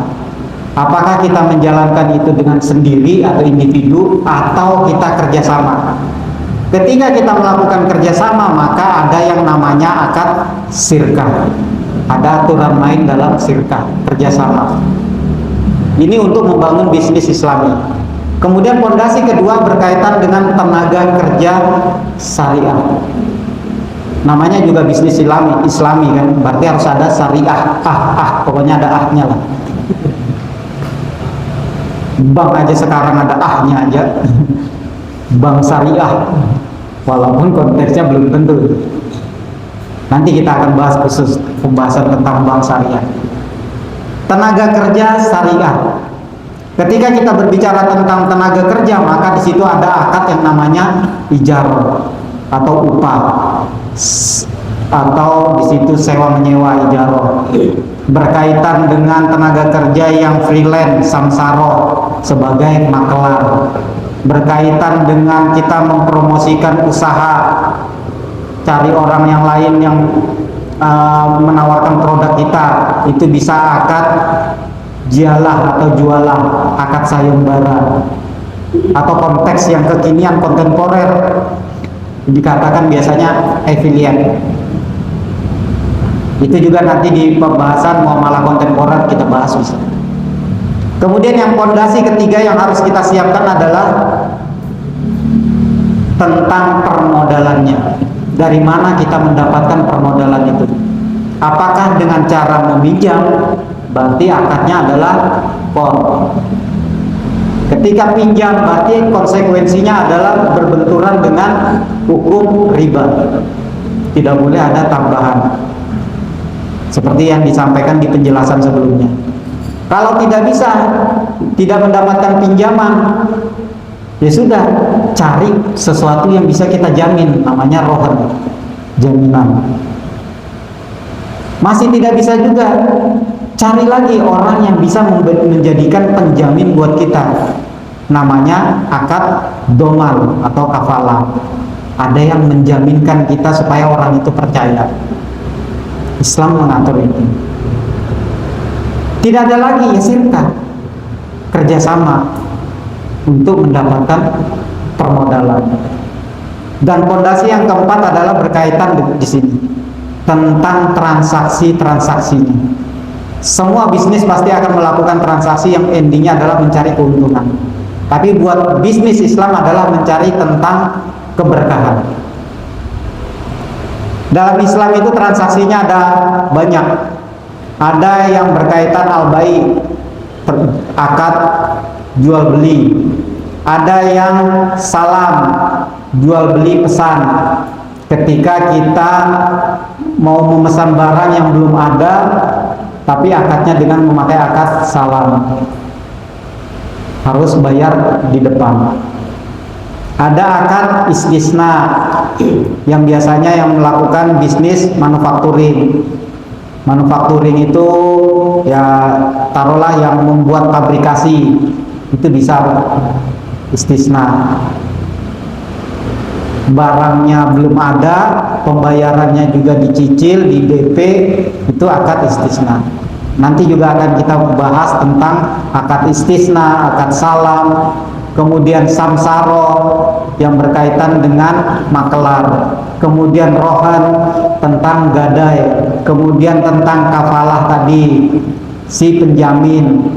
Apakah kita menjalankan itu dengan sendiri atau individu, atau kita kerjasama? Ketika kita melakukan kerjasama, maka ada yang namanya akad syirkah. Ada aturan main dalam syirkah, kerjasama. Ini untuk membangun bisnis islami. Kemudian pondasi kedua berkaitan dengan tenaga kerja syariah. Namanya juga bisnis islami kan, berarti harus ada syariah. Pokoknya ada ahnya lah. Bank aja sekarang ada ahnya aja. Bank syariah, walaupun konteksnya belum tentu. Nanti kita akan bahas khusus pembahasan tentang bank syariah. Tenaga kerja syariah. Ketika kita berbicara tentang tenaga kerja, maka di situ ada akad yang namanya ijarah atau upah, atau di situ sewa menyewa ijarah. Berkaitan dengan tenaga kerja yang freelance, samsaro sebagai makelar. Berkaitan dengan kita mempromosikan usaha, cari orang yang lain yang menawarkan produk kita, itu bisa akad jialah atau jualah, akad sayembara, atau konteks yang kekinian kontemporer dikatakan biasanya affiliate. Itu juga nanti di pembahasan muamalah kontemporer kita bahas bisa. Kemudian yang pondasi ketiga yang harus kita siapkan adalah tentang permodalannya. Dari mana kita mendapatkan permodalan itu? Apakah dengan cara meminjam? Berarti akadnya adalah qard. Ketika pinjam, berarti konsekuensinya adalah berbenturan dengan hukum riba. Tidak boleh ada tambahan, seperti yang disampaikan di penjelasan sebelumnya. Kalau tidak bisa, tidak mendapatkan pinjaman, ya sudah, cari sesuatu yang bisa kita jamin, namanya rohan, jaminan. Masih tidak bisa juga, cari lagi orang yang bisa menjadikan penjamin buat kita, namanya akad doman atau kafalah. Ada yang menjaminkan kita supaya orang itu percaya. Islam mengatur itu. Tidak ada lagi ya syirkah, kerjasama untuk mendapatkan permodalan. Dan fondasi yang keempat adalah berkaitan di sini tentang transaksi-transaksinya. Semua bisnis pasti akan melakukan transaksi yang endingnya adalah mencari keuntungan. Tapi buat bisnis Islam adalah mencari tentang keberkahan. Dalam Islam itu transaksinya ada banyak. Ada yang berkaitan al-bai, akad jual beli. Ada yang salam, jual beli pesan. Ketika kita mau memesan barang yang belum ada, tapi akadnya dengan memakai akad salam, harus bayar di depan. Ada akad istisna, yang biasanya yang melakukan bisnis manufacturing. Manufacturing itu ya taruhlah yang membuat pabrikasi, itu bisa istisna. Barangnya belum ada, pembayarannya juga dicicil, di DP, itu akad istisna. Nanti juga akan kita bahas tentang akad istisna, akad salam, kemudian samsaro yang berkaitan dengan makelar, kemudian rohan tentang gadai, kemudian tentang kafalah tadi, si penjamin,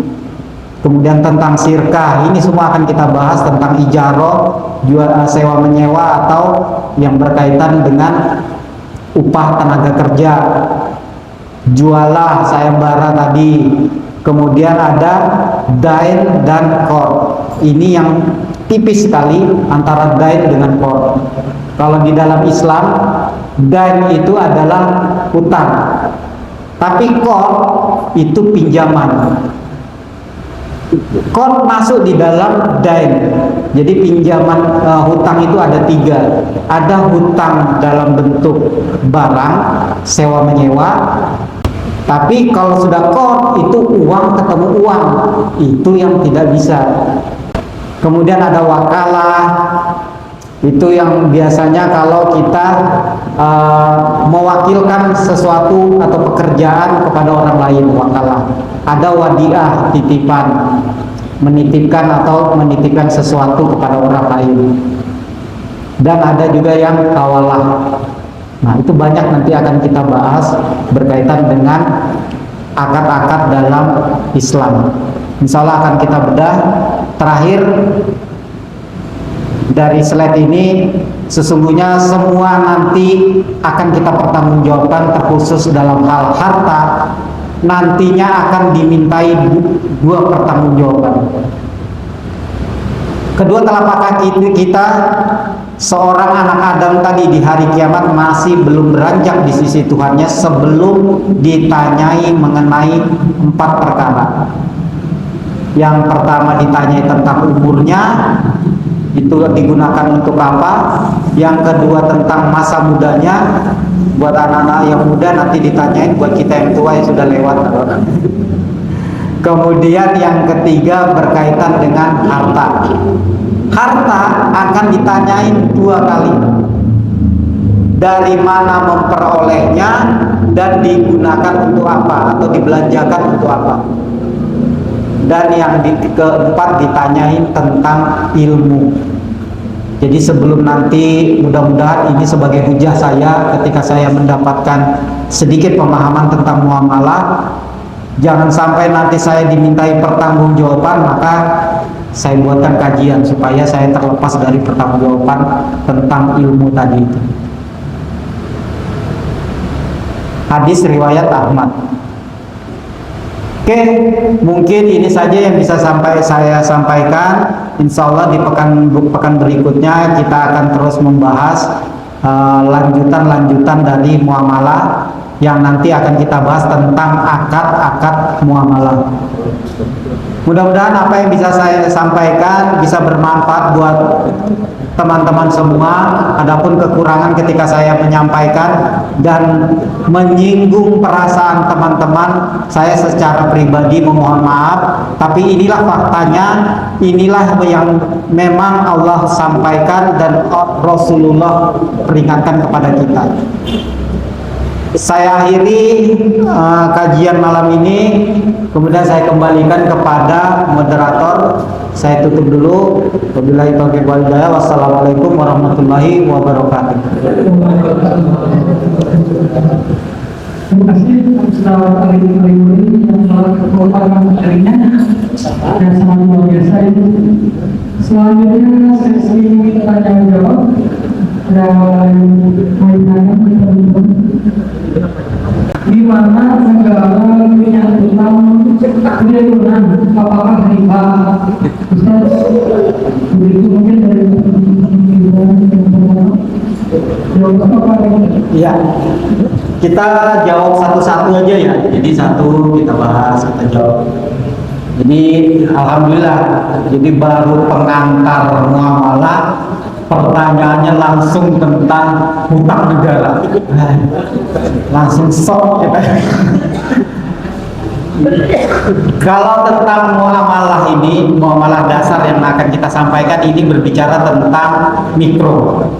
kemudian tentang sirkah. Ini semua akan kita bahas tentang ijaroh, jual sewa menyewa, atau yang berkaitan dengan upah tenaga kerja, jualah sayembara tadi. Kemudian ada dain dan qard. Ini yang tipis sekali antara dain dengan qard. Kalau di dalam Islam, dain itu adalah hutang, tapi qard itu pinjaman. Qard masuk di dalam dain. Jadi pinjaman hutang itu ada tiga. Ada hutang dalam bentuk barang, sewa menyewa. Tapi kalau sudah qard itu uang ketemu uang, itu yang tidak bisa. Kemudian ada wakalah, itu yang biasanya kalau kita mewakilkan sesuatu atau pekerjaan kepada orang lain, wakalah. Ada wadiah, titipan, menitipkan atau menitipkan sesuatu kepada orang lain. Dan ada juga yang kawalah. Nah, itu banyak nanti akan kita bahas berkaitan dengan akad-akad dalam Islam. Insya Allah akan kita bedah. Terakhir dari slide ini, sesungguhnya semua nanti akan kita pertanggungjawabkan, terkhusus dalam hal harta. Nantinya akan dimintai dua pertanggungjawaban. Kedua telapak kaki kita, seorang anak Adam tadi di hari kiamat masih belum beranjak di sisi Tuhannya sebelum ditanyai mengenai 4 perkara. Yang pertama ditanyai tentang umurnya, itu digunakan untuk apa. Yang kedua tentang masa mudanya, buat anak-anak yang muda nanti ditanyain, buat kita yang tua yang sudah lewat. Kemudian yang ketiga berkaitan dengan harta. Harta akan ditanyain 2 kali. Dari mana memperolehnya dan digunakan untuk apa atau dibelanjakan untuk apa. Dan yang keempat ditanyain tentang ilmu. Jadi sebelum nanti, mudah-mudahan ini sebagai hujah saya ketika saya mendapatkan sedikit pemahaman tentang muamalah, jangan sampai nanti saya dimintai pertanggungjawaban, maka saya buatkan kajian supaya saya terlepas dari pertanggungjawaban tentang ilmu tadi itu. Hadis riwayat Ahmad. Oke, mungkin ini saja yang bisa saya sampaikan. Insya Allah di pekan berikutnya kita akan terus membahas lanjutan dari muamalah, yang nanti akan kita bahas tentang akad-akad muamalah. Mudah-mudahan apa yang bisa saya sampaikan bisa bermanfaat buat teman-teman semua. Adapun kekurangan ketika saya menyampaikan dan menyinggung perasaan teman-teman, saya secara pribadi memohon maaf. Tapi inilah faktanya, inilah yang memang Allah sampaikan dan Rasulullah peringatkan kepada kita. Saya akhiri kajian malam ini, kemudian saya kembalikan kepada moderator. Saya tutup dulu. Wabillahi taufiq wal hidayah. Wassalamualaikum warahmatullahi wabarakatuh. Terima kasih atas kali ini yang telah berkorban materinya dan sangat luar biasa. Selanjutnya sesi tanya jawab. dan kaitannya tersebut di mana negara punya utang triliunan, apakah riba? Ustaz, begitu mungkin dari Iya, kita jawab satu-satu aja ya. Jadi satu kita bahas, kita jawab. Jadi alhamdulillah, jadi baru pengantar muamalah, pertanyaannya langsung tentang hutang negara. Langsung shock kita. Kalau tentang muamalah ini, muamalah dasar yang akan kita sampaikan ini berbicara tentang mikro.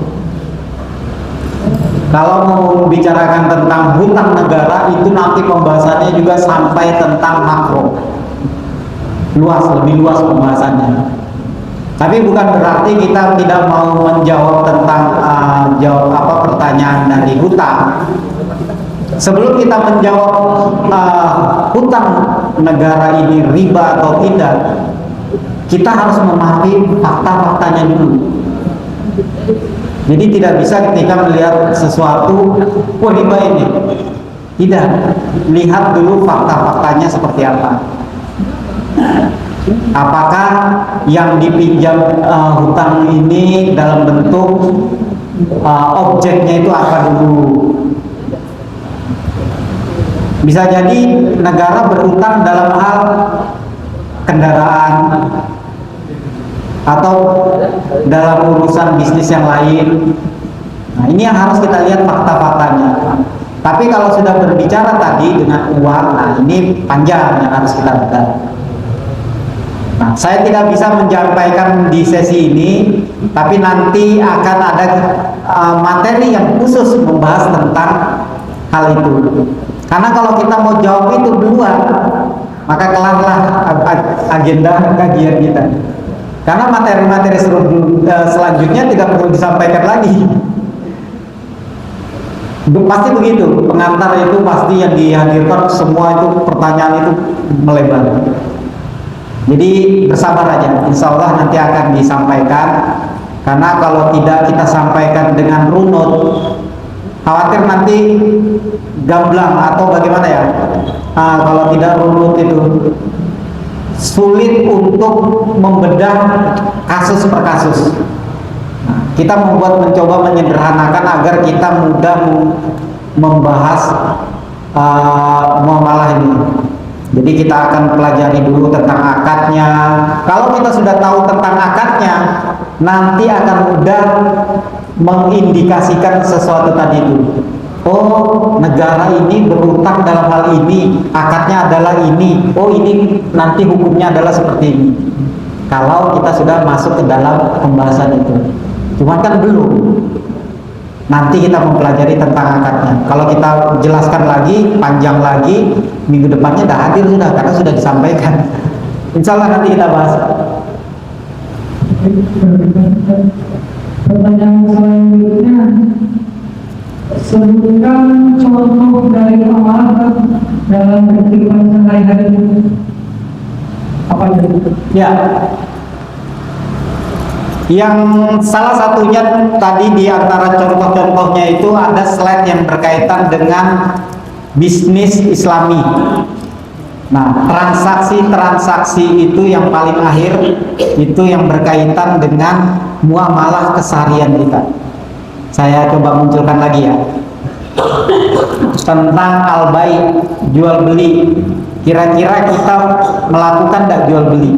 Kalau mau membicarakan tentang hutang negara, itu nanti pembahasannya juga sampai tentang makro. Luas, lebih luas pembahasannya. Tapi bukan berarti kita tidak mau menjawab tentang pertanyaan dari hutang. Sebelum kita menjawab hutang negara ini riba atau tidak, kita harus memahami fakta-faktanya dulu. Jadi tidak bisa ketika melihat sesuatu, oh riba ini. Tidak, lihat dulu fakta-faktanya seperti apa. Apakah yang dipinjam hutang ini dalam bentuk objeknya itu apa dulu? Bisa jadi negara berhutang dalam hal kendaraan atau dalam urusan bisnis yang lain. Nah, ini yang harus kita lihat fakta-faktanya. Tapi kalau sudah berbicara tadi dengan uang, nah ini panjang yang harus kita lihat. Nah, saya tidak bisa menyampaikan di sesi ini, tapi nanti akan ada materi yang khusus membahas tentang hal itu. Karena kalau kita mau jawab itu duluan, maka kelarlah agenda kajian kita. Karena materi-materi selanjutnya tidak perlu disampaikan lagi. Pasti begitu, pengantar itu pasti yang dihadirkan semua itu pertanyaan itu melebar. Jadi bersabar aja, insya Allah nanti akan disampaikan. Karena kalau tidak kita sampaikan dengan runut, khawatir nanti gamblang atau bagaimana ya. Kalau tidak runut itu sulit untuk membedah kasus per kasus. Kita mencoba menyederhanakan agar kita mudah membahas muamalah ini. Jadi kita akan pelajari dulu tentang akadnya. Kalau kita sudah tahu tentang akadnya, nanti akan mudah mengindikasikan sesuatu tadi itu. Oh, negara ini berutang dalam hal ini, akadnya adalah ini. Oh, ini nanti hukumnya adalah seperti ini. Kalau kita sudah masuk ke dalam pembahasan itu. Cuma kan belum. Nanti kita mempelajari tentang akadnya. Kalau kita jelaskan lagi, panjang lagi, minggu depannya dah hadir sudah, karena sudah disampaikan. Insya Allah nanti kita bahas. Pertanyaan selanjutnya, sebutkan contoh dari amalan dalam kehidupan sehari-hari. Apa itu? Ya. Yang salah satunya tadi di antara contoh-contohnya itu ada slide yang berkaitan dengan bisnis Islami. Nah, transaksi-transaksi itu yang paling akhir itu yang berkaitan dengan muamalah keseharian kita. Saya coba munculkan lagi ya. Tentang al-bai, jual beli. Kira-kira kita melakukan tidak jual beli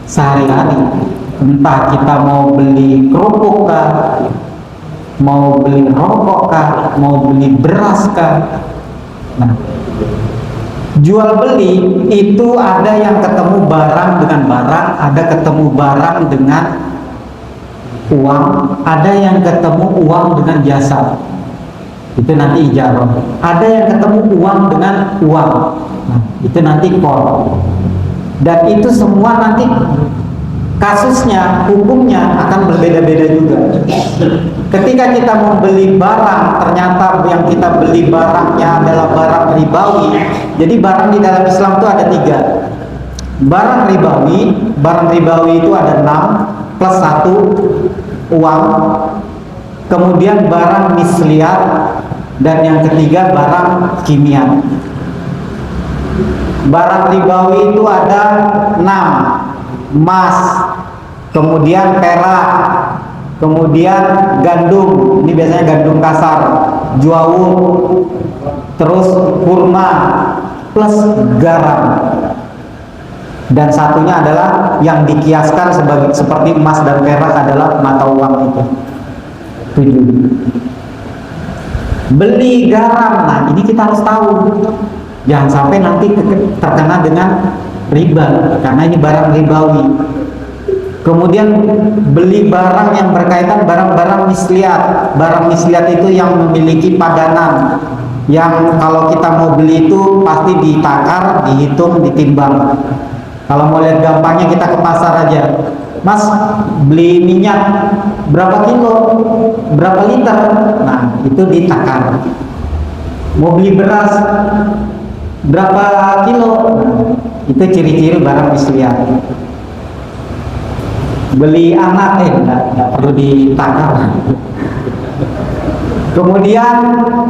sehari-hari? Entah kita mau beli kerupuk kah, mau beli rokok kah, mau beli beras kah. Nah, jual beli itu ada yang ketemu barang dengan barang, ada ketemu barang dengan uang, ada yang ketemu uang dengan jasa. Itu nanti ijarah. Ada yang ketemu uang dengan uang. Nah, itu nanti qard. Dan itu semua nanti kasusnya, hukumnya akan berbeda-beda juga. Ketika kita membeli barang, ternyata yang kita beli barangnya adalah barang ribawi. Jadi barang di dalam Islam itu ada 3. Barang ribawi itu ada 6 plus 1 uang. kemudian barang misliat, dan yang ketiga barang kimia. Barang ribawi itu ada 6: emas, kemudian perak, kemudian gandum, ini biasanya gandum kasar, jawur, terus kurma, plus garam. Dan satunya adalah yang dikiaskan sebagai seperti emas dan perak adalah mata uang itu. 7. Beli garam, nah ini kita harus tahu, jangan sampai nanti terkena dengan riba, karena ini barang ribawi. Kemudian beli barang yang berkaitan barang-barang misliat. Barang misliat itu yang memiliki padanan, yang kalau kita mau beli itu pasti ditakar, dihitung, ditimbang. Kalau mau lihat gampangnya kita ke pasar aja, Mas beli minyak berapa kilo, berapa liter, nah itu ditakar. Mau beli beras berapa kilo, nah, itu ciri-ciri barang misliat. Beli anak enggak perlu ditakar. Kemudian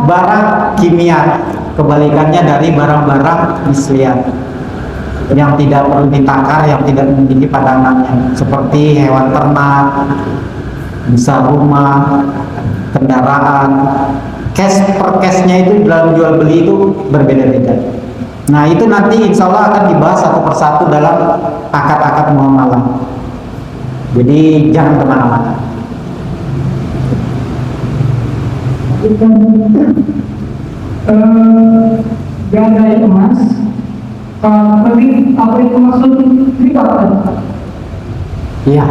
barang kimia, kebalikannya dari barang-barang misliat, yang tidak perlu ditakar, yang tidak memiliki padanannya, seperti hewan ternak, bisa rumah, kendaraan. Cash per cashnya itu dalam jual beli itu berbeda-beda. Nah itu nanti insya Allah akan dibahas satu persatu dalam akad-akad muamalah. Jadi jangan kemana-mana. Gadai emas, tapi apa itu maksud riba? Iya.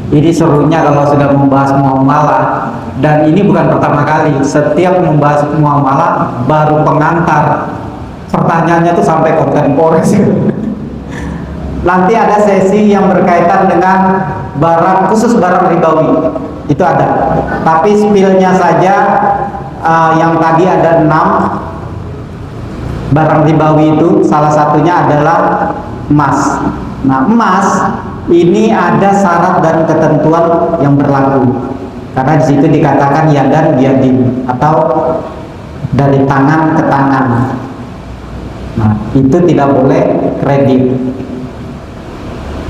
Ini serunya kalau sudah membahas muamalah, dan ini bukan pertama kali. Setiap membahas muamalah baru pengantar. Pertanyaannya tuh sampai kontemporer. Nanti ada sesi yang berkaitan dengan barang, khusus barang ribawi, itu ada. Tapi spillnya saja yang tadi ada 6 barang ribawi itu, salah satunya adalah emas. Nah emas ini ada syarat dan ketentuan yang berlaku, karena di situ dikatakan yadan biyadin, atau dari tangan ke tangan. Nah itu tidak boleh kredit.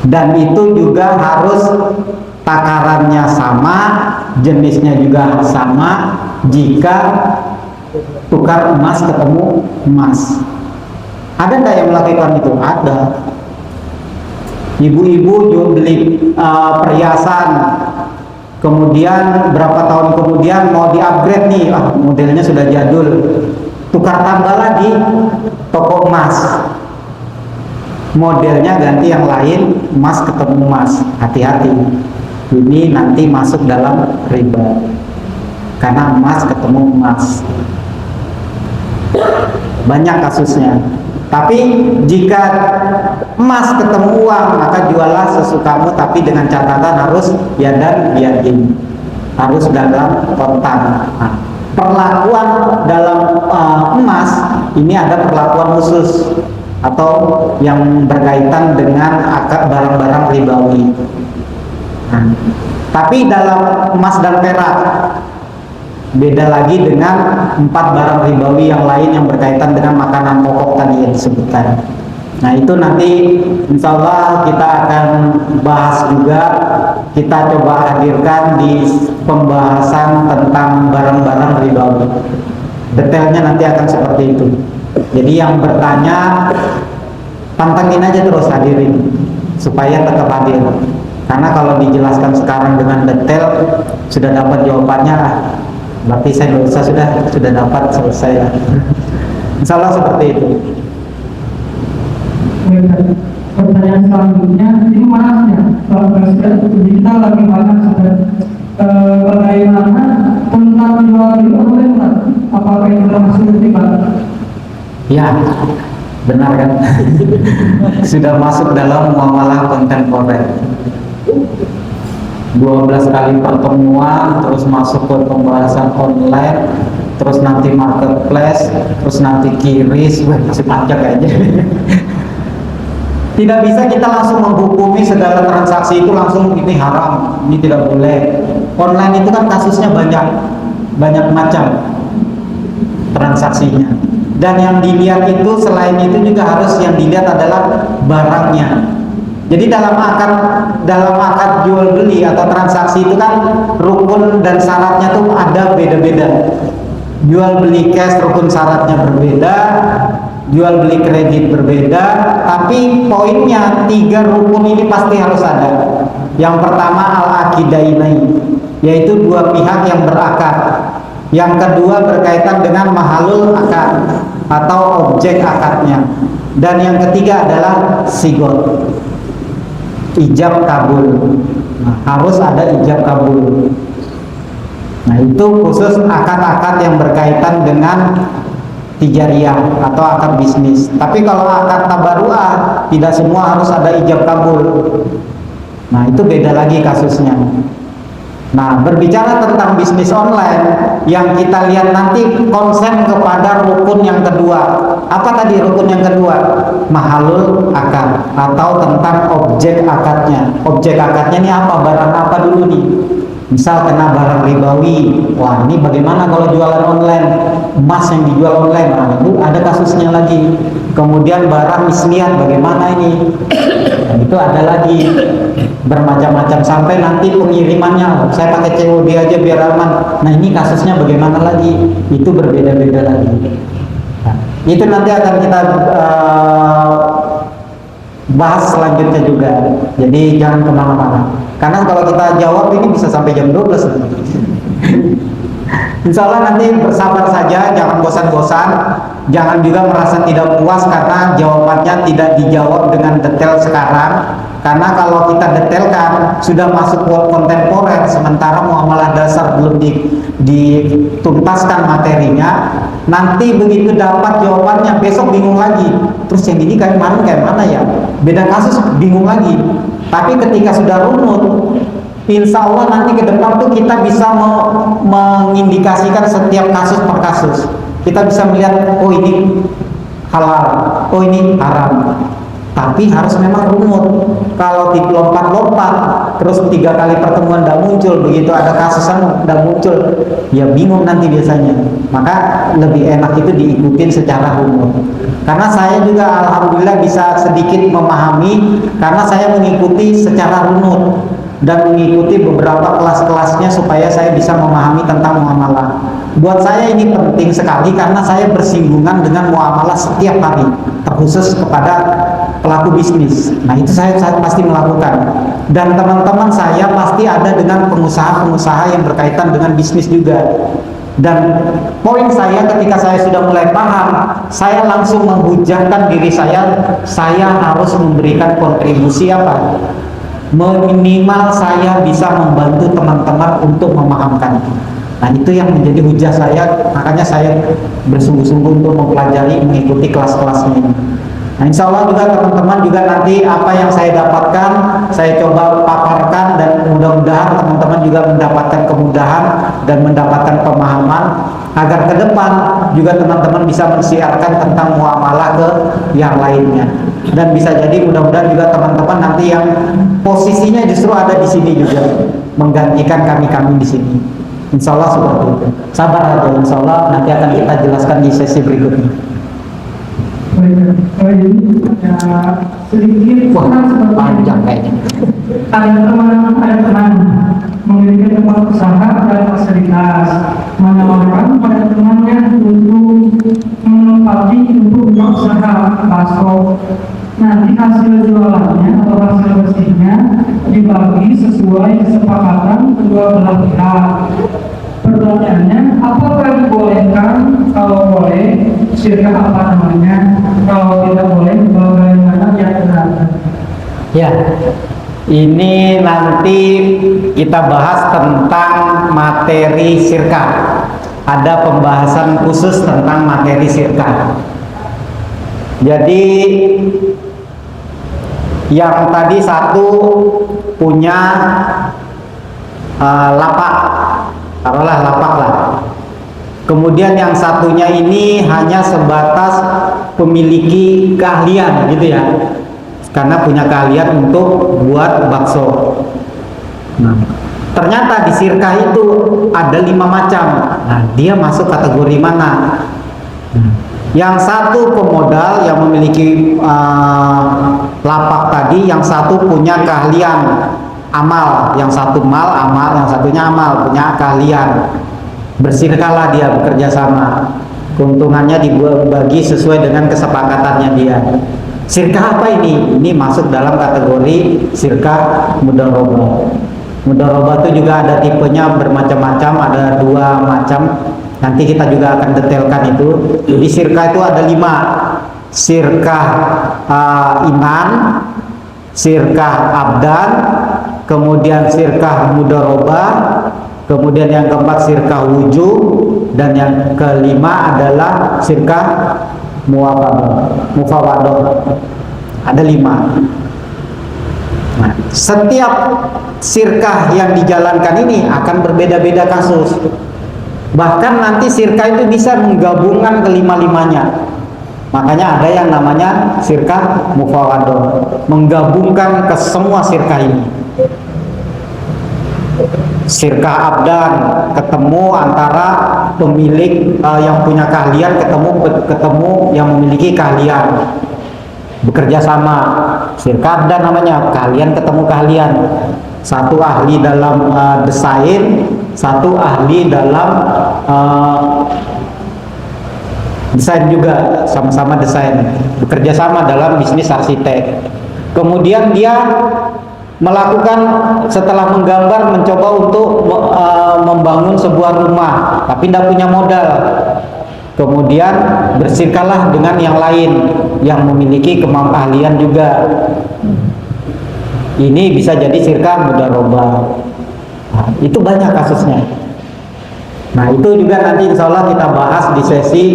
Dan itu juga harus takarannya sama, jenisnya juga sama. Jika tukar emas ketemu emas, ada nggak yang melakukan itu? Ada. Ibu-ibu jual beli perhiasan, kemudian berapa tahun kemudian mau di-upgrade nih, modelnya sudah jadul, tukar tambah lagi toko emas, modelnya ganti yang lain, emas ketemu emas. Hati-hati, ini nanti masuk dalam riba, karena emas ketemu emas. Banyak kasusnya. Tapi jika emas ketemu uang, maka jualah sesukamu, tapi dengan catatan harus yadan biyadin, harus dalam kontan. Nah, perlakuan dalam emas ini ada perlakuan khusus, atau yang berkaitan dengan akad barang-barang ribawi. Nah, tapi dalam emas dan perak beda lagi dengan 4 barang ribawi yang lain yang berkaitan dengan makanan pokok tadi yang disebutkan. Nah itu nanti insya Allah kita akan bahas juga, kita coba hadirkan di pembahasan tentang barang-barang ribawi. Detailnya nanti akan seperti itu. Jadi yang bertanya, pantengin aja terus, hadirin, supaya tetap hadir. Karena kalau dijelaskan sekarang dengan detail, sudah dapat jawabannya, berarti saya dosa sudah dapat, selesai. Insya Allah seperti itu. Pertanyaan selanjutnya, ini maafnya, kita lagi banyak bagaimana tentang jual beli online, apakah itu termasuk riba? Ya, benar kan? Sudah masuk dalam muamalah kontemporer. 12 kali pertemuan, terus masuk ke pembahasan online, terus nanti marketplace, terus nanti kiris, masih panjang aja. Tidak bisa kita langsung menghukumi segala transaksi itu langsung ini haram, ini tidak boleh. Online itu kan kasusnya banyak macam transaksinya. Dan yang dilihat itu selain itu juga harus yang dilihat adalah barangnya. Jadi dalam akad jual beli atau transaksi itu kan rukun dan syaratnya tuh ada beda-beda. Jual beli cash rukun syaratnya berbeda, jual beli kredit berbeda, tapi poinnya 3 rukun ini pasti harus ada. Yang pertama al-aqidaini, yaitu 2 pihak yang berakad. Yang kedua berkaitan dengan mahalul akad atau objek akadnya. Dan yang ketiga adalah sigot, ijab kabul. Nah, harus ada ijab kabul. Nah, itu khusus akad-akad yang berkaitan dengan tijariyah atau akad bisnis. Tapi kalau akad tabaruah tidak semua harus ada ijab kabul. Nah, itu beda lagi kasusnya. Nah, berbicara tentang bisnis online, yang kita lihat nanti konsen kepada rukun yang kedua. Apa tadi rukun yang kedua? Mahalul akad atau tentang objek akadnya. Objek akadnya ini apa? Barang apa dulu nih? Misal kena barang ribawi, wah ini bagaimana kalau jualan online? Emas yang dijual online, nah, itu ada kasusnya lagi. Kemudian barang mislian, bagaimana ini? Nah, itu ada lagi bermacam-macam sampai nanti pengirimannya, saya pakai COD aja biar aman. Nah ini kasusnya bagaimana lagi? Itu berbeda-beda lagi. Nah, itu nanti akan kita bahas selanjutnya juga. Jadi jangan kemana-mana. Karena kalau kita jawab ini bisa sampai jam 12. Insya Allah nanti bersabar saja, jangan bosan-bosan, jangan juga merasa tidak puas karena jawabannya tidak dijawab dengan detail sekarang. Karena kalau kita detailkan sudah masuk kontemporer, sementara muamalah dasar belum dituntaskan materinya, nanti begitu dapat jawabannya besok bingung lagi. Terus yang ini kayak mana ya? Beda kasus bingung lagi. Tapi ketika sudah runut, insya Allah nanti ke depan tuh kita bisa mengindikasikan setiap kasus per kasus. Kita bisa melihat, oh ini halal, oh ini haram. Tapi harus memang runut. Kalau lompat-lompat, terus 3 kali pertemuan tidak muncul, begitu ada kasus tidak muncul, ya bingung nanti biasanya. Maka lebih enak itu diikutin secara runut. Karena saya juga alhamdulillah bisa sedikit memahami, karena saya mengikuti secara runut dan mengikuti beberapa kelas-kelasnya supaya saya bisa memahami tentang muamalah. Buat saya ini penting sekali karena saya bersinggungan dengan muamalah setiap hari, terkhusus kepada pelaku bisnis. Nah itu saya pasti melakukan. Dan teman-teman saya pasti ada dengan pengusaha-pengusaha yang berkaitan dengan bisnis juga. Dan poin saya ketika saya sudah mulai paham, saya langsung menghujahkan diri saya harus memberikan kontribusi apa? Minimal saya bisa membantu teman-teman untuk memahamkan. Nah itu yang menjadi hujah saya, makanya saya bersungguh-sungguh untuk mempelajari, mengikuti kelas-kelasnya. Nah insya Allah juga teman-teman juga nanti apa yang saya dapatkan, saya coba paparkan dan mudah-mudahan teman-teman juga mendapatkan kemudahan dan mendapatkan pemahaman agar ke depan juga teman-teman bisa mensiarkan tentang muamalah ke yang lainnya. Dan bisa jadi mudah-mudahan juga teman-teman nanti yang posisinya justru ada di sini juga menggantikan kami-kami di sini. Insya Allah seperti itu. Sabar aja, insya Allah nanti akan kita jelaskan di sesi berikutnya. Jadi sedikit Panjang kayaknya. ada teman memiliki tempat usaha dan fasilitas, menawarkan pada temannya untuk menempati untuk buka usaha bakso. Nanti hasil jualannya atau hasil bersihnya dibagi sesuai kesepakatan kedua belah pihak. Pertanyaannya, apakah dibolehkan? Kalau boleh, syirkah apa namanya? Kalau tidak boleh, bagaimana yang benar? Ya, ini nanti kita bahas tentang materi syirkah. Ada pembahasan khusus tentang materi syirkah. Jadi yang tadi satu punya lapak, taruhlah lapak lah. Kemudian yang satunya ini hanya sebatas memiliki keahlian gitu ya, karena punya keahlian untuk buat bakso. Nah, Ternyata di sirkah itu ada 5 macam. Nah, dia masuk kategori mana? Yang satu pemodal yang memiliki lapak tadi, yang satu punya keahlian amal, yang satu amal, yang satunya amal, punya keahlian. Bersirkalah dia, bekerja sama. Keuntungannya dibagi sesuai dengan kesepakatannya dia. Sirkah apa ini? Ini masuk dalam kategori sirkah mudharabah. Mudharabah itu juga ada tipenya bermacam-macam, ada 2 macam. Nanti kita juga akan detailkan itu. Jadi sirkah itu ada 5. Sirkah iman, sirkah abdan, kemudian sirkah mudharabah, kemudian yang keempat sirkah wujud, dan yang kelima adalah sirkah mufawadah. Ada 5. Nah, setiap sirkah yang dijalankan ini akan berbeda-beda kasus. Bahkan nanti sirkah itu bisa menggabungkan kelima-limanya. Makanya ada yang namanya sirkah mufawadah, menggabungkan ke semua sirkah ini. Sirkah abdan ketemu antara pemilik yang punya keahlian ketemu yang memiliki keahlian, bekerja sama. Sirkah abdan namanya, keahlian ketemu keahlian. Satu ahli dalam desain, satu ahli dalam desain juga, sama-sama desain, bekerja sama dalam bisnis arsitek. Kemudian dia melakukan, setelah menggambar, mencoba untuk membangun sebuah rumah, tapi tidak punya modal. Kemudian bersirkalah dengan yang lain yang memiliki kemampuan juga. Ini bisa jadi sirkah mudharabah. Nah, itu banyak kasusnya. Nah, itu juga nanti insya Allah kita bahas di sesi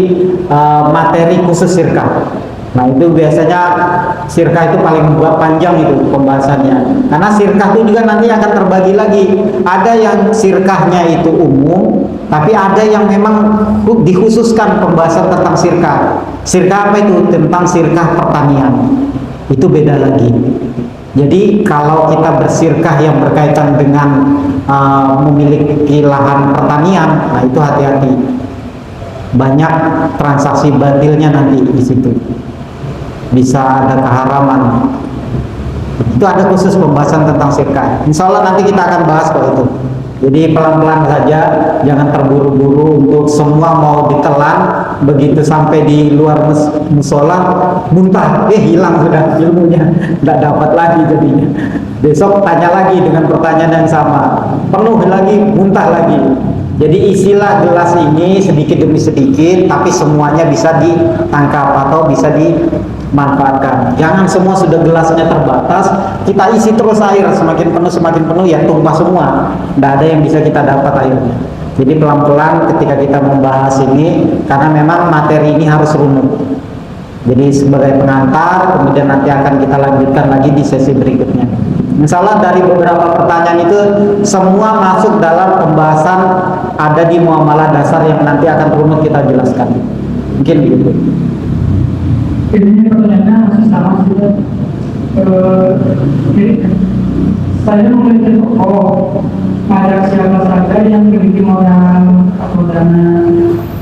materi khusus sirkah. Nah, itu biasanya sirkah itu paling panjang itu pembahasannya. Karena sirkah itu juga nanti akan terbagi lagi. Ada yang sirkahnya itu umum, tapi ada yang memang dikhususkan pembahasan tentang sirkah. Sirkah apa itu? Tentang sirkah pertanian. Itu beda lagi. Jadi kalau kita bersirkah yang berkaitan dengan memiliki lahan pertanian, nah itu hati-hati. Banyak transaksi batilnya nanti di situ. Bisa ada keharaman. Itu ada khusus pembahasan tentang sirkah. Insya Allah nanti kita akan bahas kok itu. Jadi pelan-pelan saja, jangan terburu-buru untuk semua mau ditelan, begitu sampai di luar musola muntah, hilang sudah ilmunya, tidak dapat lagi jadinya. Besok tanya lagi dengan pertanyaan yang sama, penuh lagi, muntah lagi. Jadi isilah gelas ini sedikit demi sedikit, tapi semuanya bisa ditangkap atau bisa dimanfaatkan. Jangan semua sudah gelasnya terbatas, kita isi terus air, semakin penuh ya tumpah semua. Tidak ada yang bisa kita dapat airnya. Jadi pelan-pelan ketika kita membahas ini, karena memang materi ini harus runut. Jadi sebagai pengantar, kemudian nanti akan kita lanjutkan lagi di sesi berikutnya. Insya Allah dari beberapa pertanyaan itu semua masuk dalam pembahasan ada di muamalah dasar yang nanti akan runut kita jelaskan. Mungkin begitu. Ini pertanyaannya masih sama juga. Jadi saya memiliki toko, ada siapa saja yang memiliki modal atau dana.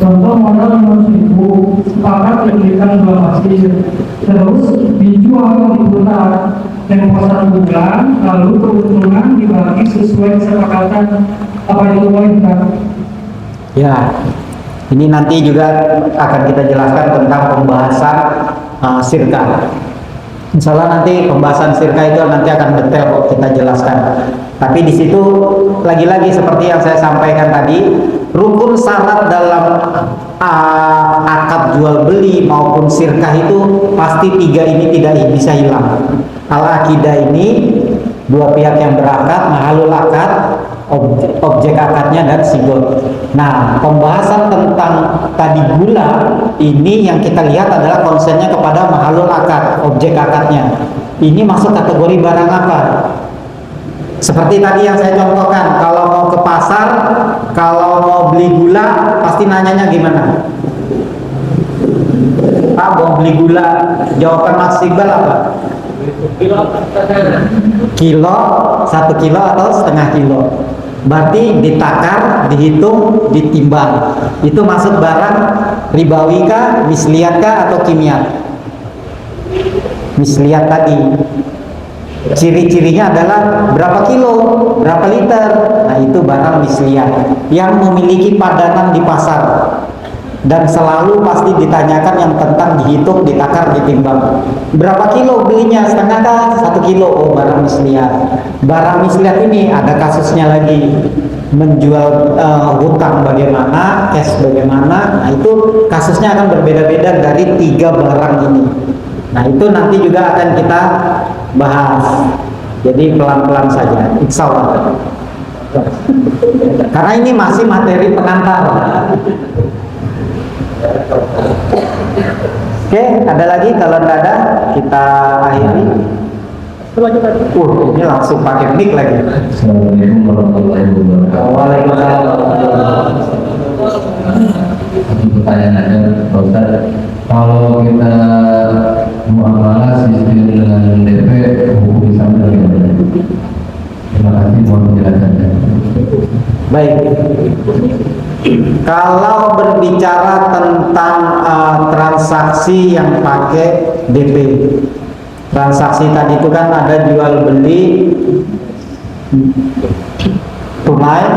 Contoh modal 100.000, sepakat diberikan 2 pasir, terus dijual, diputar tempo 1 bulan, lalu keuntungan dibagi sesuai kesepakatan. Apa itu boleh kan? Ya, ini nanti juga akan kita jelaskan tentang pembahasan sirkah. Insya Allah nanti pembahasan sirkah itu nanti akan detail kok kita jelaskan. Tapi di situ lagi-lagi seperti yang saya sampaikan tadi, rukun syarat dalam akad jual beli maupun sirkah itu pasti 3 ini tidak bisa hilang. Al-aqidah ini, 2 pihak yang berakad, mahalul akad, objek akadnya, dan sigot. Nah, pembahasan tentang tadi gula ini yang kita lihat adalah konsennya kepada mahalul akad, objek akadnya. Ini masuk kategori barang apa? Seperti tadi yang saya contohkan, kalau mau ke pasar, kalau mau beli gula, pasti nanyanya gimana? Pak, mau beli gula, jawaban Mas Iqbal apa? Kilo, 1 kilo atau setengah kilo? Berarti ditakar, dihitung, ditimbang. Itu masuk barang ribawi kah, misliyat kah, atau kimia? Misliyat tadi. Ciri-cirinya adalah berapa kilo, berapa liter. Nah, itu barang misliyat yang memiliki padanan di pasar. Dan selalu pasti ditanyakan yang tentang dihitung, ditakar, ditimbang. Berapa kilo belinya? Setengah kah? 1 kilo. Oh, barang misliyat. Barang misliyat ini ada kasusnya lagi. Menjual hutang bagaimana, cash bagaimana. Nah, itu kasusnya akan berbeda-beda dari 3 barang ini. Nah, itu nanti juga akan kita bahas. Jadi pelan-pelan saja, insya Allah. Karena ini masih materi pengantar. Oke, ada lagi? Kalau tidak ada, kita akhiri. Ini langsung pakai mic lagi. Assalamualaikum warahmatullahi wabarakatuh. Waalaikumsalam. Pertanyaan ada, Pak Ustaz. Kalau kita muamalah sistem dengan DP, hukum Islam bagaimana? Terima kasih, mohon penjelasannya. Baik. Kalau berbicara tentang transaksi yang pakai DP, transaksi tadi itu kan ada jual beli tunai,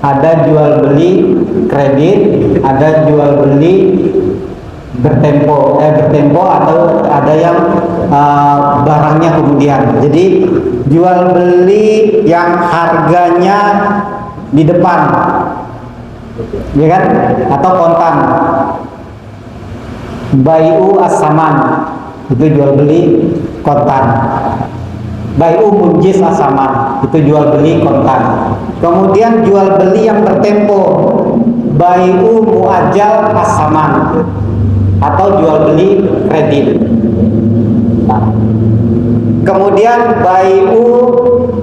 ada jual beli kredit, ada jual beli bertempo atau ada yang barangnya kemudian. Jadi jual beli yang harganya di depan, ya kan, atau kontan. Bai'u as-saman, itu jual beli kontan. Bai'u munjis as-saman, itu jual beli kontan. Kemudian jual beli yang bertempo, bai'u muajjal as-saman, atau jual beli kredit. Nah, kemudian bai'u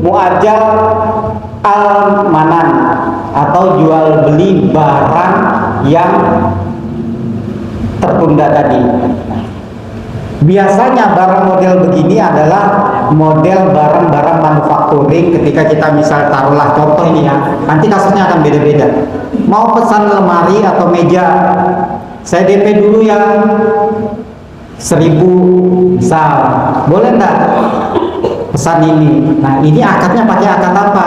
muajjal al-manan, atau jual beli barang yang tertunda tadi. Biasanya barang model begini adalah model barang-barang manufakturing. Ketika kita misal taruhlah contoh ini ya, nanti kasusnya akan beda-beda. Mau pesan lemari atau meja, saya DP dulu ya 1.000 misal, boleh enggak pesan ini? Nah, ini akadnya pakai akad apa?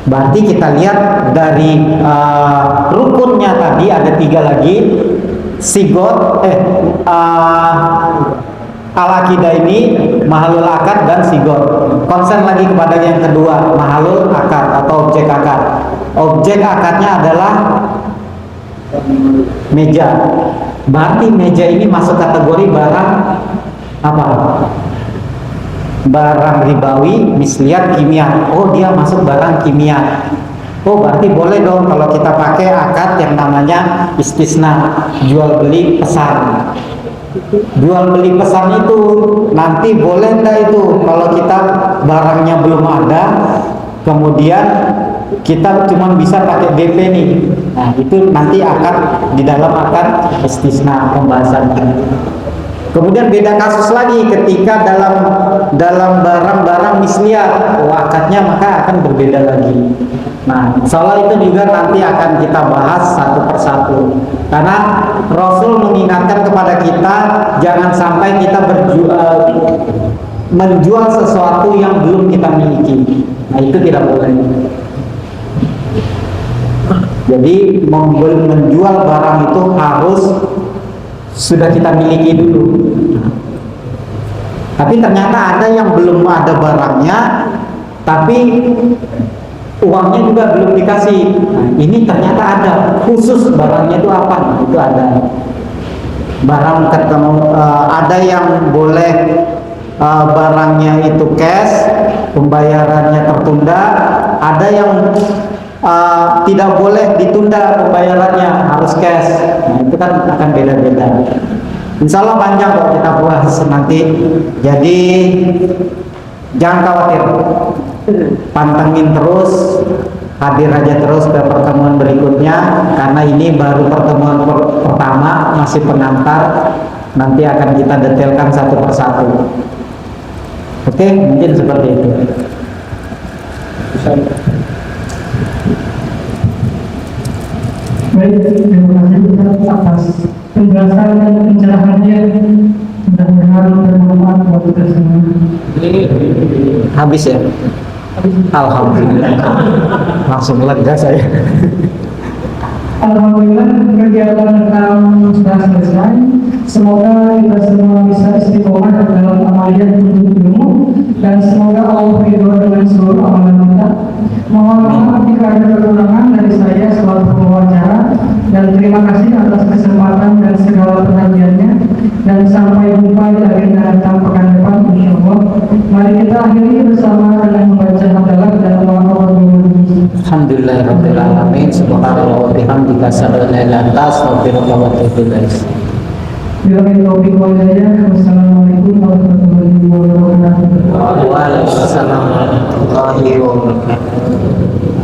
Berarti kita lihat dari rukunnya tadi ada 3 lagi, sigot, al-aqidah ini, mahalul akad dan sigot. Konsen lagi kepada yang kedua, mahalul akad atau objek akad. Objek akadnya adalah meja. Berarti meja ini masuk kategori barang apa? Barang ribawi, misliyat, kimia. Oh, dia masuk barang kimia. Oh, berarti boleh dong kalau kita pakai akad yang namanya istisna, jual beli pesan. Jual beli pesan itu nanti boleh enggak itu kalau kita barangnya belum ada, kemudian kita cuma bisa pakai DP nih. Nah, itu nanti akan di dalam akad istisna pembahasannya. Kemudian beda kasus lagi ketika dalam barang-barang misliyat, akadnya maka akan berbeda lagi. Nah, insyaallah itu juga nanti akan kita bahas satu persatu. Karena Rasul mengingatkan kepada kita jangan sampai kita menjual sesuatu yang belum kita miliki. Nah, itu tidak boleh. Jadi menjual barang itu harus sudah kita miliki dulu. Tapi ternyata ada yang belum ada barangnya, tapi uangnya juga belum dikasih. Nah, ini ternyata ada khusus barangnya itu apa? Nah, itu ada barang ketemu, ada yang boleh barangnya itu cash, pembayarannya tertunda, ada yang tidak boleh ditunda pembayarannya, harus cash. Nah, itu kan akan beda-beda. Insya Allah panjang kok kita bahas nanti. Jadi jangan khawatir, pantengin terus, hadir aja terus ke pertemuan berikutnya. Karena ini baru pertemuan pertama, masih pengantar. Nanti akan kita detailkan satu persatu. Oke, mungkin seperti itu. Baik, terima kasih Ustaz atas penjelasan dan pencerahannya. Mudah-mudahan bermanfaat buat kita semua. Habis ya? Alhamdulillah. Langsung lega saya. Alhamdulillah kegiatan rekam sudah selesai. Semoga kita semua bisa istiqomah dalam amaliyah menuntut ilmu dan semoga Allah ridho dengan seluruh amalan kita. Mohon maaf jika ada kekurangan dari saya selaku pemwawancara dan terima kasih atas kesempatan dan segala perhatiannya dan sampai jumpa di agenda datang pekan depan insyaallah. Mari kita akhiri bersama dengan membaca hamdalah dan Alhamdulillahirabbil alamin. Subhanallah wa bihamdika asyhadu an la ilaha illa anta astaghfiruka wa atubu ilaik. Billahi taufiq wal hidayah. Wassalamualaikum warahmatullahi wabarakatuh. Waalaikumsalam warahmatullahi wabarakatuh.